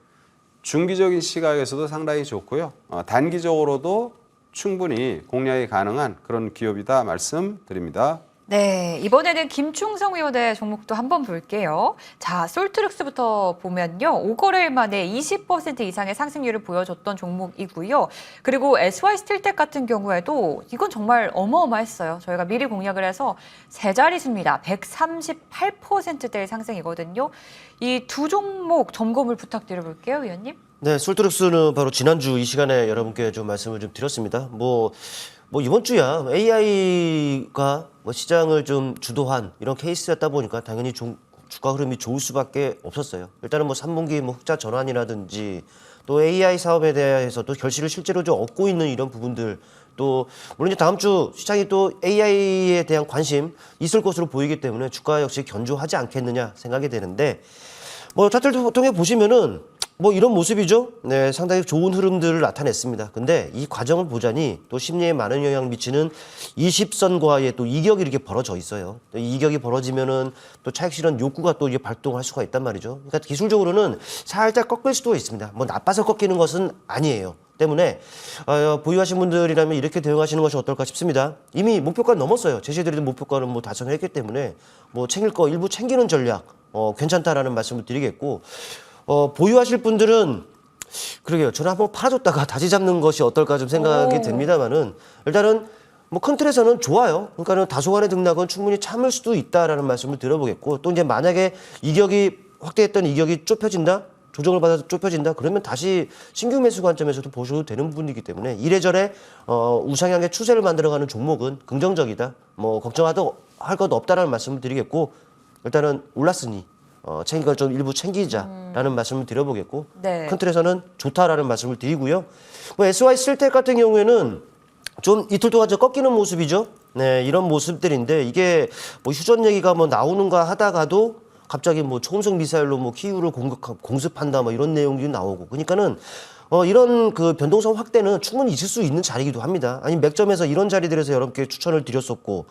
중기적인 시각에서도 상당히 좋고요. 단기적으로도 충분히 공략이 가능한 그런 기업이다 말씀드립니다. 네, 이번에는 김충성 의원의 종목도 한번 볼게요. 자, 솔트룩스부터 보면요. 5거래일 만에 20% 이상의 상승률을 보여줬던 종목이고요. 그리고 SY 스틸텍 같은 경우에도 이건 정말 어마어마했어요. 저희가 미리 공략을 해서 세 자릿수입니다. 138%대의 상승이거든요. 이 두 종목 점검을 부탁드려볼게요, 의원님. 네, 솔트룩스는 바로 지난주 이 시간에 여러분께 좀 말씀을 좀 드렸습니다. 뭐 이번 주야 AI가 뭐 시장을 좀 주도한 이런 케이스였다 보니까 당연히 주가 흐름이 좋을 수밖에 없었어요. 일단은 뭐 3분기 뭐 흑자 전환이라든지 또 AI 사업에 대해서 또 결실을 실제로 좀 얻고 있는 이런 부분들 또 물론 이제 다음 주 시장이 또 AI에 대한 관심 있을 것으로 보이기 때문에 주가 역시 견조하지 않겠느냐 생각이 되는데 뭐 차트를 통해 보시면은 뭐 이런 모습이죠. 네, 상당히 좋은 흐름들을 나타냈습니다. 근데 이 과정을 보자니 또 심리에 많은 영향을 미치는 20선과의 또 이격이 이렇게 벌어져 있어요. 이 이격이 벌어지면은 또 차익 실현 욕구가 또 이게 발동할 수가 있단 말이죠. 그러니까 기술적으로는 살짝 꺾일 수도 있습니다. 뭐 나빠서 꺾이는 것은 아니에요. 때문에 보유하신 분들이라면 이렇게 대응하시는 것이 어떨까 싶습니다. 이미 목표가 넘었어요. 제시해드린 목표가는 뭐 달성했기 때문에 뭐 챙길 거 일부 챙기는 전략 괜찮다라는 말씀을 드리겠고 보유하실 분들은 그러게요. 저는 한번 팔아줬다가 다시 잡는 것이 어떨까 좀 생각이 됩니다만은 일단은 뭐 큰 틀에서는 좋아요. 그러니까는 다소간의 등락은 충분히 참을 수도 있다라는 말씀을 드려보겠고 또 이제 만약에 이격이 확대했던 이격이 좁혀진다. 조정을 받아서 좁혀진다. 그러면 다시 신규 매수 관점에서도 보셔도 되는 부분이기 때문에 이래저래 우상향의 추세를 만들어가는 종목은 긍정적이다. 뭐 걱정할 것 없다라는 말씀을 드리겠고 일단은 올랐으니 챙길 걸 좀 일부 챙기자라는 말씀을 드려보겠고 네. 큰 틀에서는 좋다라는 말씀을 드리고요. 뭐 SY 스틸텍 같은 경우에는 좀 이틀 동안 좀 꺾이는 모습이죠. 네, 이런 모습들인데 이게 뭐 휴전 얘기가 뭐 나오는가 하다가도 갑자기 뭐 초음속 미사일로 뭐 키이우를 공습한다 뭐 이런 내용들이 나오고 그러니까는 이런 그 변동성 확대는 충분히 있을 수 있는 자리이기도 합니다. 아니 맥점에서 이런 자리들에서 여러분께 추천을 드렸었고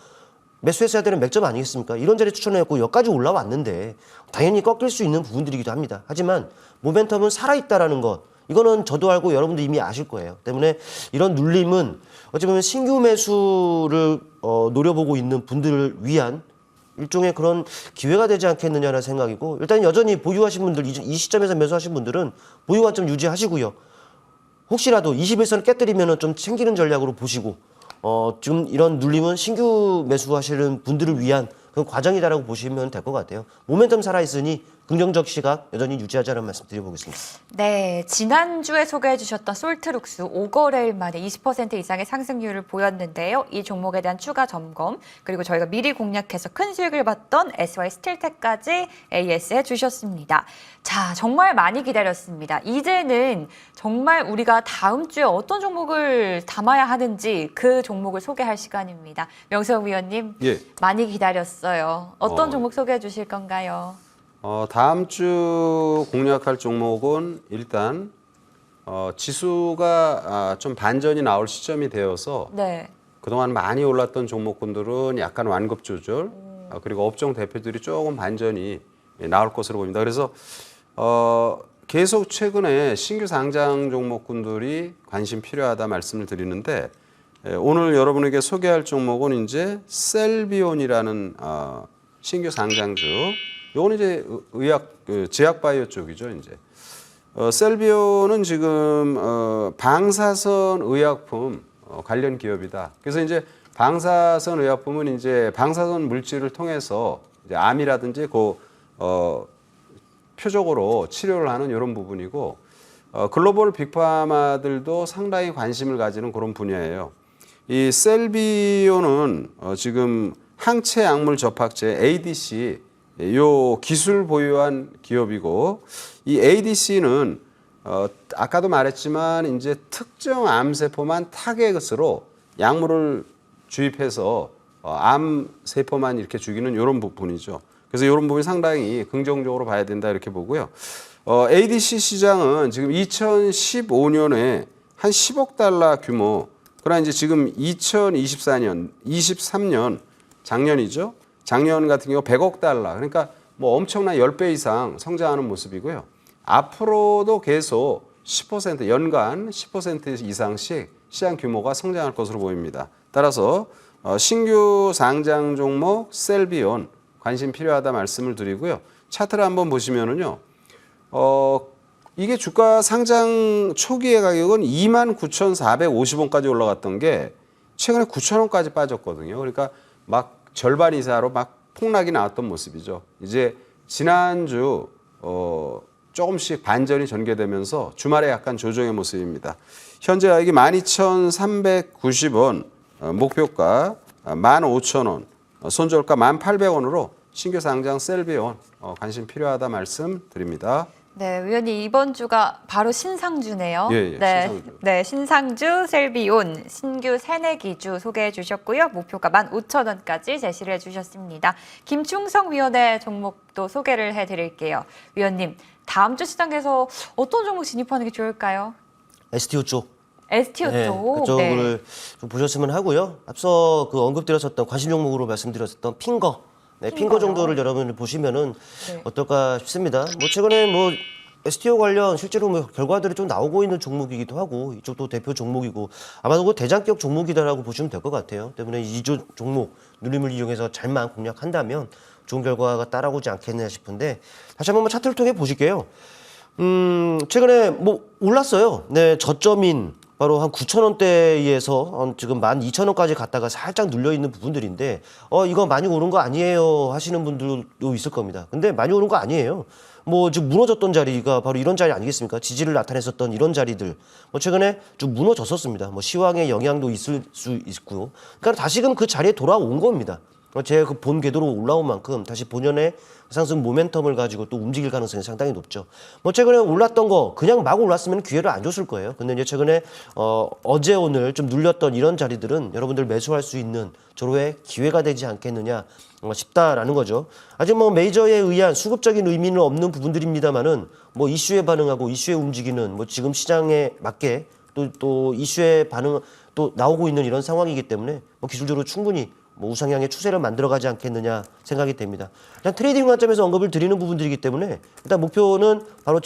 매수했어야 되는 맥점 아니겠습니까? 이런 자리 추천했고 여기까지 올라왔는데 당연히 꺾일 수 있는 부분들이기도 합니다. 하지만 모멘텀은 살아있다라는 것 이거는 저도 알고 여러분도 이미 아실 거예요. 때문에 이런 눌림은 어찌 보면 신규 매수를 노려보고 있는 분들을 위한 일종의 그런 기회가 되지 않겠느냐는 생각이고 일단 여전히 보유하신 분들 이 시점에서 매수하신 분들은 보유 관점 유지하시고요. 혹시라도 21선을 깨뜨리면 좀 챙기는 전략으로 보시고 지금 이런 눌림은 신규 매수하시는 분들을 위한 그런 과정이다라고 보시면 될 것 같아요. 모멘텀 살아있으니 긍정적 시각 여전히 유지하자는 말씀 드려보겠습니다. 네, 지난주에 소개해 주셨던 솔트룩스 5거래일 만에 20% 이상의 상승률을 보였는데요. 이 종목에 대한 추가 점검, 그리고 저희가 미리 공략해서 큰 수익을 봤던 SY 스틸텍까지 AS 해주셨습니다. 자, 정말 많이 기다렸습니다. 이제는 정말 우리가 다음 주에 어떤 종목을 담아야 하는지 그 종목을 소개할 시간입니다. 명성 위원님, 예. 많이 기다렸어요. 어떤 종목 소개해 주실 건가요? 다음 주 공략할 종목은 일단 지수가 좀 반전이 나올 시점이 되어서 네. 그동안 많이 올랐던 종목군들은 약간 완급 조절, 그리고 업종 대표들이 조금 반전이 나올 것으로 보입니다. 그래서 계속 최근에 신규 상장 종목군들이 관심 필요하다 말씀을 드리는데, 오늘 여러분에게 소개할 종목은 이제 셀비온이라는 신규 상장주. 요건 이제 제약 바이오 쪽이죠, 이제. 셀비온은 지금 방사선 의약품 관련 기업이다. 그래서 이제 방사선 의약품은 이제 방사선 물질을 통해서 이제 암이라든지 표적으로 치료를 하는 이런 부분이고, 글로벌 빅파마들도 상당히 관심을 가지는 그런 분야예요. 이 셀비온은 지금 항체 약물 접합제 ADC 요 기술 보유한 기업이고, 이 ADC는 아까도 말했지만 이제 특정 암세포만 타겟으로 약물을 주입해서 암세포만 이렇게 죽이는 이런 부분이죠. 그래서 이런 부분이 상당히 긍정적으로 봐야 된다 이렇게 보고요. ADC 시장은 지금 2015년에 한 10억 달러 규모, 그러나 이제 지금 2024년, 23년 작년이죠. 작년 같은 경우 100억 달러, 그러니까 뭐 엄청난 10배 이상 성장하는 모습이고요. 앞으로도 계속 10% 연간 10% 이상씩 시장 규모가 성장할 것으로 보입니다. 따라서 신규 상장 종목 셀비온 관심 필요하다 말씀을 드리고요. 차트를 한번 보시면은요. 이게 주가 상장 초기의 가격은 29,450원까지 올라갔던 게 최근에 9,000원까지 빠졌거든요. 그러니까 막 절반 이사로 막 폭락이 나왔던 모습이죠. 이제 지난주 조금씩 반전이 전개되면서 주말에 약간 조정의 모습입니다. 현재 이게 12,390원 목표가 15,000원, 손절가 1,800원으로 신규 상장 셀비온 관심 필요하다 말씀드립니다. 네, 위원님 이번 주가 바로 신상주네요. 예, 네, 신상주. 네, 신상주 셀비온 신규 새내기주 소개해 주셨고요. 목표가 15,000원까지 제시를 해주셨습니다. 김충성 위원의 종목도 소개를 해드릴게요. 위원님, 다음 주 시장에서 어떤 종목 진입하는 게 좋을까요? STO 쪽. STO 네, 쪽. 그쪽을 좀 보셨으면 하고요. 앞서 언급드렸었던 관심 종목으로 말씀드렸었던 핑거. 네, 핑거 정도를 여러분들 보시면은 네. 어떨까 싶습니다. 뭐 최근에 STO 관련 실제로 결과들이 좀 나오고 있는 종목이기도 하고, 이쪽도 대표 종목이고 아마도 그 대장격 종목이다라고 보시면 될 것 같아요. 때문에 이 종목 누림을 이용해서 잘만 공략한다면 좋은 결과가 따라오지 않겠느냐 싶은데, 다시 한번 차트를 통해 보실게요. 최근에 올랐어요. 네, 저점인 바로 한 9,000원대에서 지금 12,000원까지 갔다가 살짝 눌려 있는 부분들인데, 이거 많이 오른 거 아니에요 하시는 분들도 있을 겁니다. 근데 많이 오른 거 아니에요. 지금 무너졌던 자리가 바로 이런 자리 아니겠습니까? 지지를 나타냈었던 이런 자리들. 최근에 좀 무너졌었습니다. 시황의 영향도 있을 수 있고요. 그러니까 다시금 그 자리에 돌아온 겁니다. 제 본 궤도로 올라온 만큼 다시 본연의 상승 모멘텀을 가지고 또 움직일 가능성이 상당히 높죠. 최근에 올랐던 거 그냥 막 올랐으면 기회를 안 줬을 거예요. 근데 이제 최근에 어제 오늘 좀 눌렸던 이런 자리들은 여러분들 매수할 수 있는 저로의 기회가 되지 않겠느냐 싶다라는 거죠. 아직 메이저에 의한 수급적인 의미는 없는 부분들입니다만은 이슈에 반응하고 이슈에 움직이는 지금 시장에 맞게 또 이슈에 반응 또 나오고 있는 이런 상황이기 때문에 기술적으로 충분히 우상향의 추세를 만들어가지 않겠느냐 생각이 됩니다. 일단 트레이딩 관점에서 언급을 드리는 부분들이기 때문에 일단 목표는 바로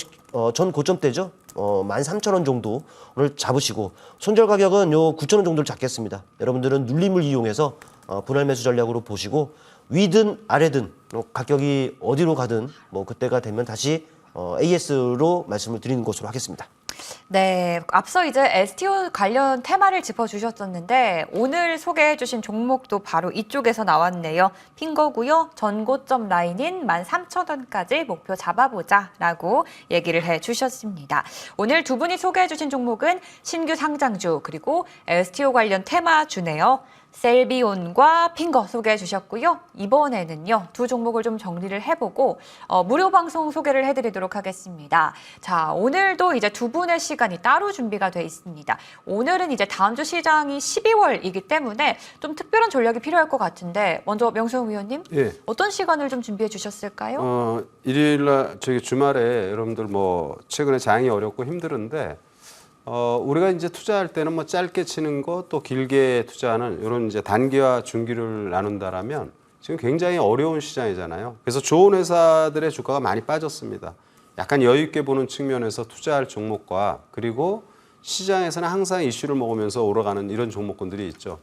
전 고점대죠. 13,000원 정도 오늘 잡으시고, 손절 가격은 요 9,000원 정도를 잡겠습니다. 여러분들은 눌림을 이용해서 분할 매수 전략으로 보시고, 위든 아래든 가격이 어디로 가든 그때가 되면 다시 AS로 말씀을 드리는 것으로 하겠습니다. 네, 앞서 이제 STO 관련 테마를 짚어주셨었는데 오늘 소개해주신 종목도 바로 이쪽에서 나왔네요. 핑거고요. 전고점 라인인 13,000원까지 목표 잡아보자라고 얘기를 해주셨습니다. 오늘 두 분이 소개해주신 종목은 신규 상장주 그리고 STO 관련 테마주네요. 셀비온과 핑거 소개해 주셨고요. 이번에는요, 두 종목을 좀 정리를 해보고 무료 방송 소개를 해드리도록 하겠습니다. 자, 오늘도 이제 두 분의 시간이 따로 준비가 돼 있습니다. 오늘은 이제 다음 주 시장이 12월이기 때문에 좀 특별한 전략이 필요할 것 같은데 먼저 명성 위원님 예. 어떤 시간을 좀 준비해 주셨을까요? 일요일날 저기 주말에 여러분들 뭐 최근에 장이 어렵고 힘들은데 우리가 이제 투자할 때는 뭐 짧게 치는 거 또 길게 투자하는 이런 이제 단기와 중기를 나눈다라면 지금 굉장히 어려운 시장이잖아요. 그래서 좋은 회사들의 주가가 많이 빠졌습니다. 약간 여유 있게 보는 측면에서 투자할 종목과 그리고 시장에서는 항상 이슈를 먹으면서 오르가는 이런 종목군들이 있죠.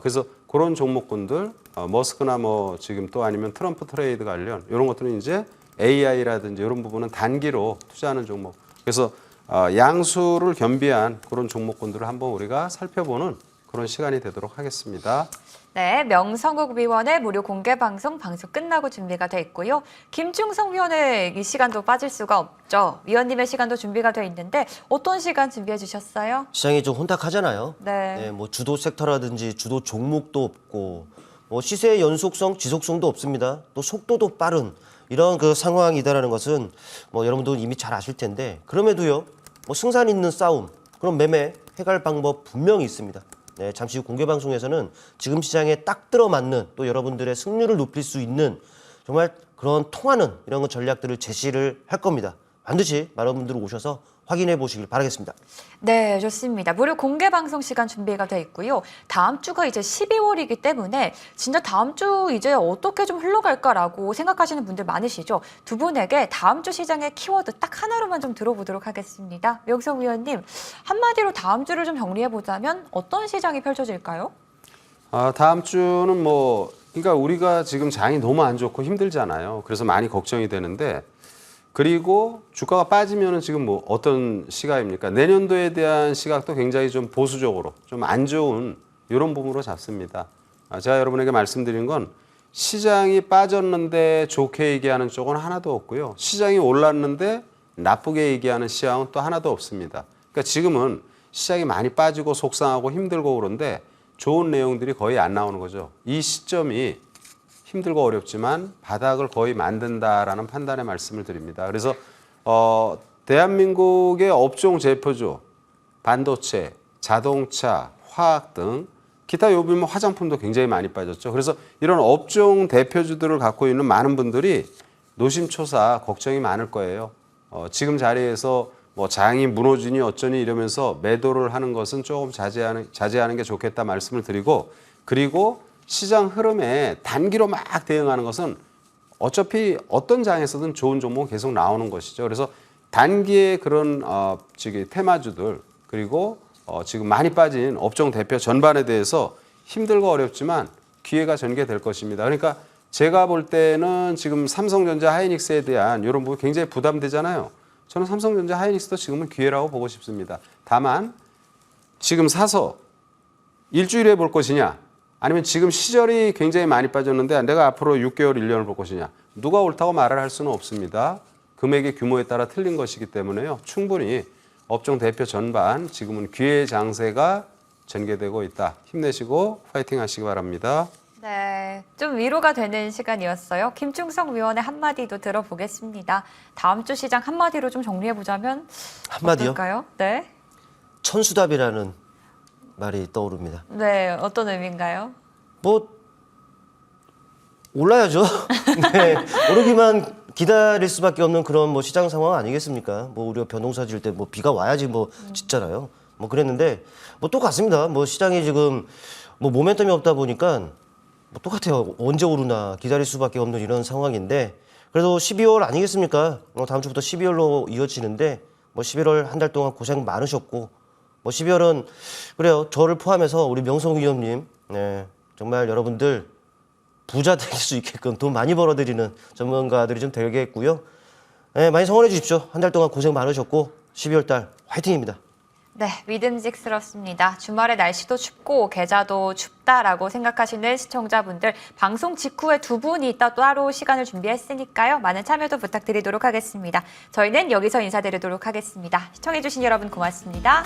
그래서 그런 종목군들 머스크나 뭐 지금 또 아니면 트럼프 트레이드 관련 이런 것들은 이제 AI라든지 이런 부분은 단기로 투자하는 종목. 그래서 양수를 겸비한 그런 종목군들을 한번 우리가 살펴보는 그런 시간이 되도록 하겠습니다. 네, 명성국 위원의 무료 공개 방송 끝나고 준비가 돼 있고요. 김충성 위원의 이 시간도 빠질 수가 없죠. 위원님의 시간도 준비가 돼 있는데 어떤 시간 준비해 주셨어요? 시장이 좀 혼탁하잖아요. 네. 뭐 주도 섹터라든지 주도 종목도 없고 뭐 시세의 연속성, 지속성도 없습니다. 또 속도도 빠른 이런 그 상황이다라는 것은 뭐 여러분도 이미 잘 아실 텐데 그럼에도요. 뭐 승산 있는 싸움, 그런 매매 해갈 방법 분명히 있습니다. 네, 잠시 후 공개 방송에서는 지금 시장에 딱 들어맞는 또 여러분들의 승률을 높일 수 있는 정말 그런 통하는 이런 전략들을 제시를 할 겁니다. 반드시 많은 분들 오셔서 확인해 보시길 바라겠습니다. 네, 좋습니다. 무료 공개 방송 시간 준비가 돼 있고요. 다음 주가 이제 12월이기 때문에 진짜 다음 주 이제 어떻게 좀 흘러갈까라고 생각하시는 분들 많으시죠? 두 분에게 다음 주 시장의 키워드 딱 하나로만 좀 들어보도록 하겠습니다. 명성 위원님, 한마디로 다음 주를 좀 정리해 보자면 어떤 시장이 펼쳐질까요? 다음 주는 뭐 그러니까 우리가 지금 장이 너무 안 좋고 힘들잖아요. 그래서 많이 걱정이 되는데 그리고 주가가 빠지면은 지금 뭐 어떤 시각입니까? 내년도에 대한 시각도 굉장히 좀 보수적으로 좀 안 좋은 이런 부분으로 잡습니다. 제가 여러분에게 말씀드린 건 시장이 빠졌는데 좋게 얘기하는 쪽은 하나도 없고요. 시장이 올랐는데 나쁘게 얘기하는 시장은 또 하나도 없습니다. 그러니까 지금은 시장이 많이 빠지고 속상하고 힘들고 그런데 좋은 내용들이 거의 안 나오는 거죠. 이 시점이 힘들고 어렵지만 바닥을 거의 만든다라는 판단의 말씀을 드립니다. 그래서 대한민국의 업종 대표주, 반도체, 자동차, 화학 등 기타 요즘 화장품도 굉장히 많이 빠졌죠. 그래서 이런 업종 대표주들을 갖고 있는 많은 분들이 노심초사 걱정이 많을 거예요. 지금 자리에서 뭐 장이 무너지니 어쩌니 이러면서 매도를 하는 것은 조금 자제하는 게 좋겠다 말씀을 드리고 그리고 시장 흐름에 단기로 막 대응하는 것은 어차피 어떤 장에서든 좋은 종목은 계속 나오는 것이죠. 그래서 단기의 그런 테마주들 그리고 지금 많이 빠진 업종 대표 전반에 대해서 힘들고 어렵지만 기회가 전개될 것입니다. 그러니까 제가 볼 때는 지금 삼성전자 하이닉스에 대한 이런 부분 굉장히 부담되잖아요. 저는 삼성전자 하이닉스도 지금은 기회라고 보고 싶습니다. 다만 지금 사서 일주일에 볼 것이냐 아니면 지금 시절이 굉장히 많이 빠졌는데 내가 앞으로 6개월, 1년을 볼 것이냐. 누가 옳다고 말을 할 수는 없습니다. 금액의 규모에 따라 틀린 것이기 때문에요. 충분히 업종 대표 전반 지금은 기회의 장세가 전개되고 있다. 힘내시고 파이팅 하시기 바랍니다. 네, 좀 위로가 되는 시간이었어요. 김충성 위원의 한마디도 들어보겠습니다. 다음 주 시장 한마디로 좀 정리해보자면 한마디요? 어떨까요? 네. 천수답이라는 말이 떠오릅니다. 네, 어떤 의미인가요? 뭐 올라야죠. 네, 오르기만 기다릴 수밖에 없는 그런 뭐 시장 상황 아니겠습니까? 뭐 우리가 벼농사 지을 때 뭐 비가 와야지 뭐 짓잖아요. 뭐 그랬는데 뭐 똑같습니다. 뭐 시장이 지금 뭐 모멘텀이 없다 보니까 뭐 똑같아요. 언제 오르나 기다릴 수밖에 없는 이런 상황인데 그래도 12월 아니겠습니까? 다음 주부터 12월로 이어지는데 뭐 11월 한 달 동안 고생 많으셨고 뭐 12월은 그래요. 저를 포함해서 우리 명성 위원님 네, 정말 여러분들 부자 될 수 있게끔 돈 많이 벌어들이는 전문가들이 좀 되겠고요. 네, 많이 성원해 주십시오. 한 달 동안 고생 많으셨고 12월 달 화이팅입니다. 네, 믿음직스럽습니다. 주말에 날씨도 춥고 계좌도 춥다라고 생각하시는 시청자분들, 방송 직후에 두 분이 따로 시간을 준비했으니까요. 많은 참여도 부탁드리도록 하겠습니다. 저희는 여기서 인사드리도록 하겠습니다. 시청해주신 여러분 고맙습니다.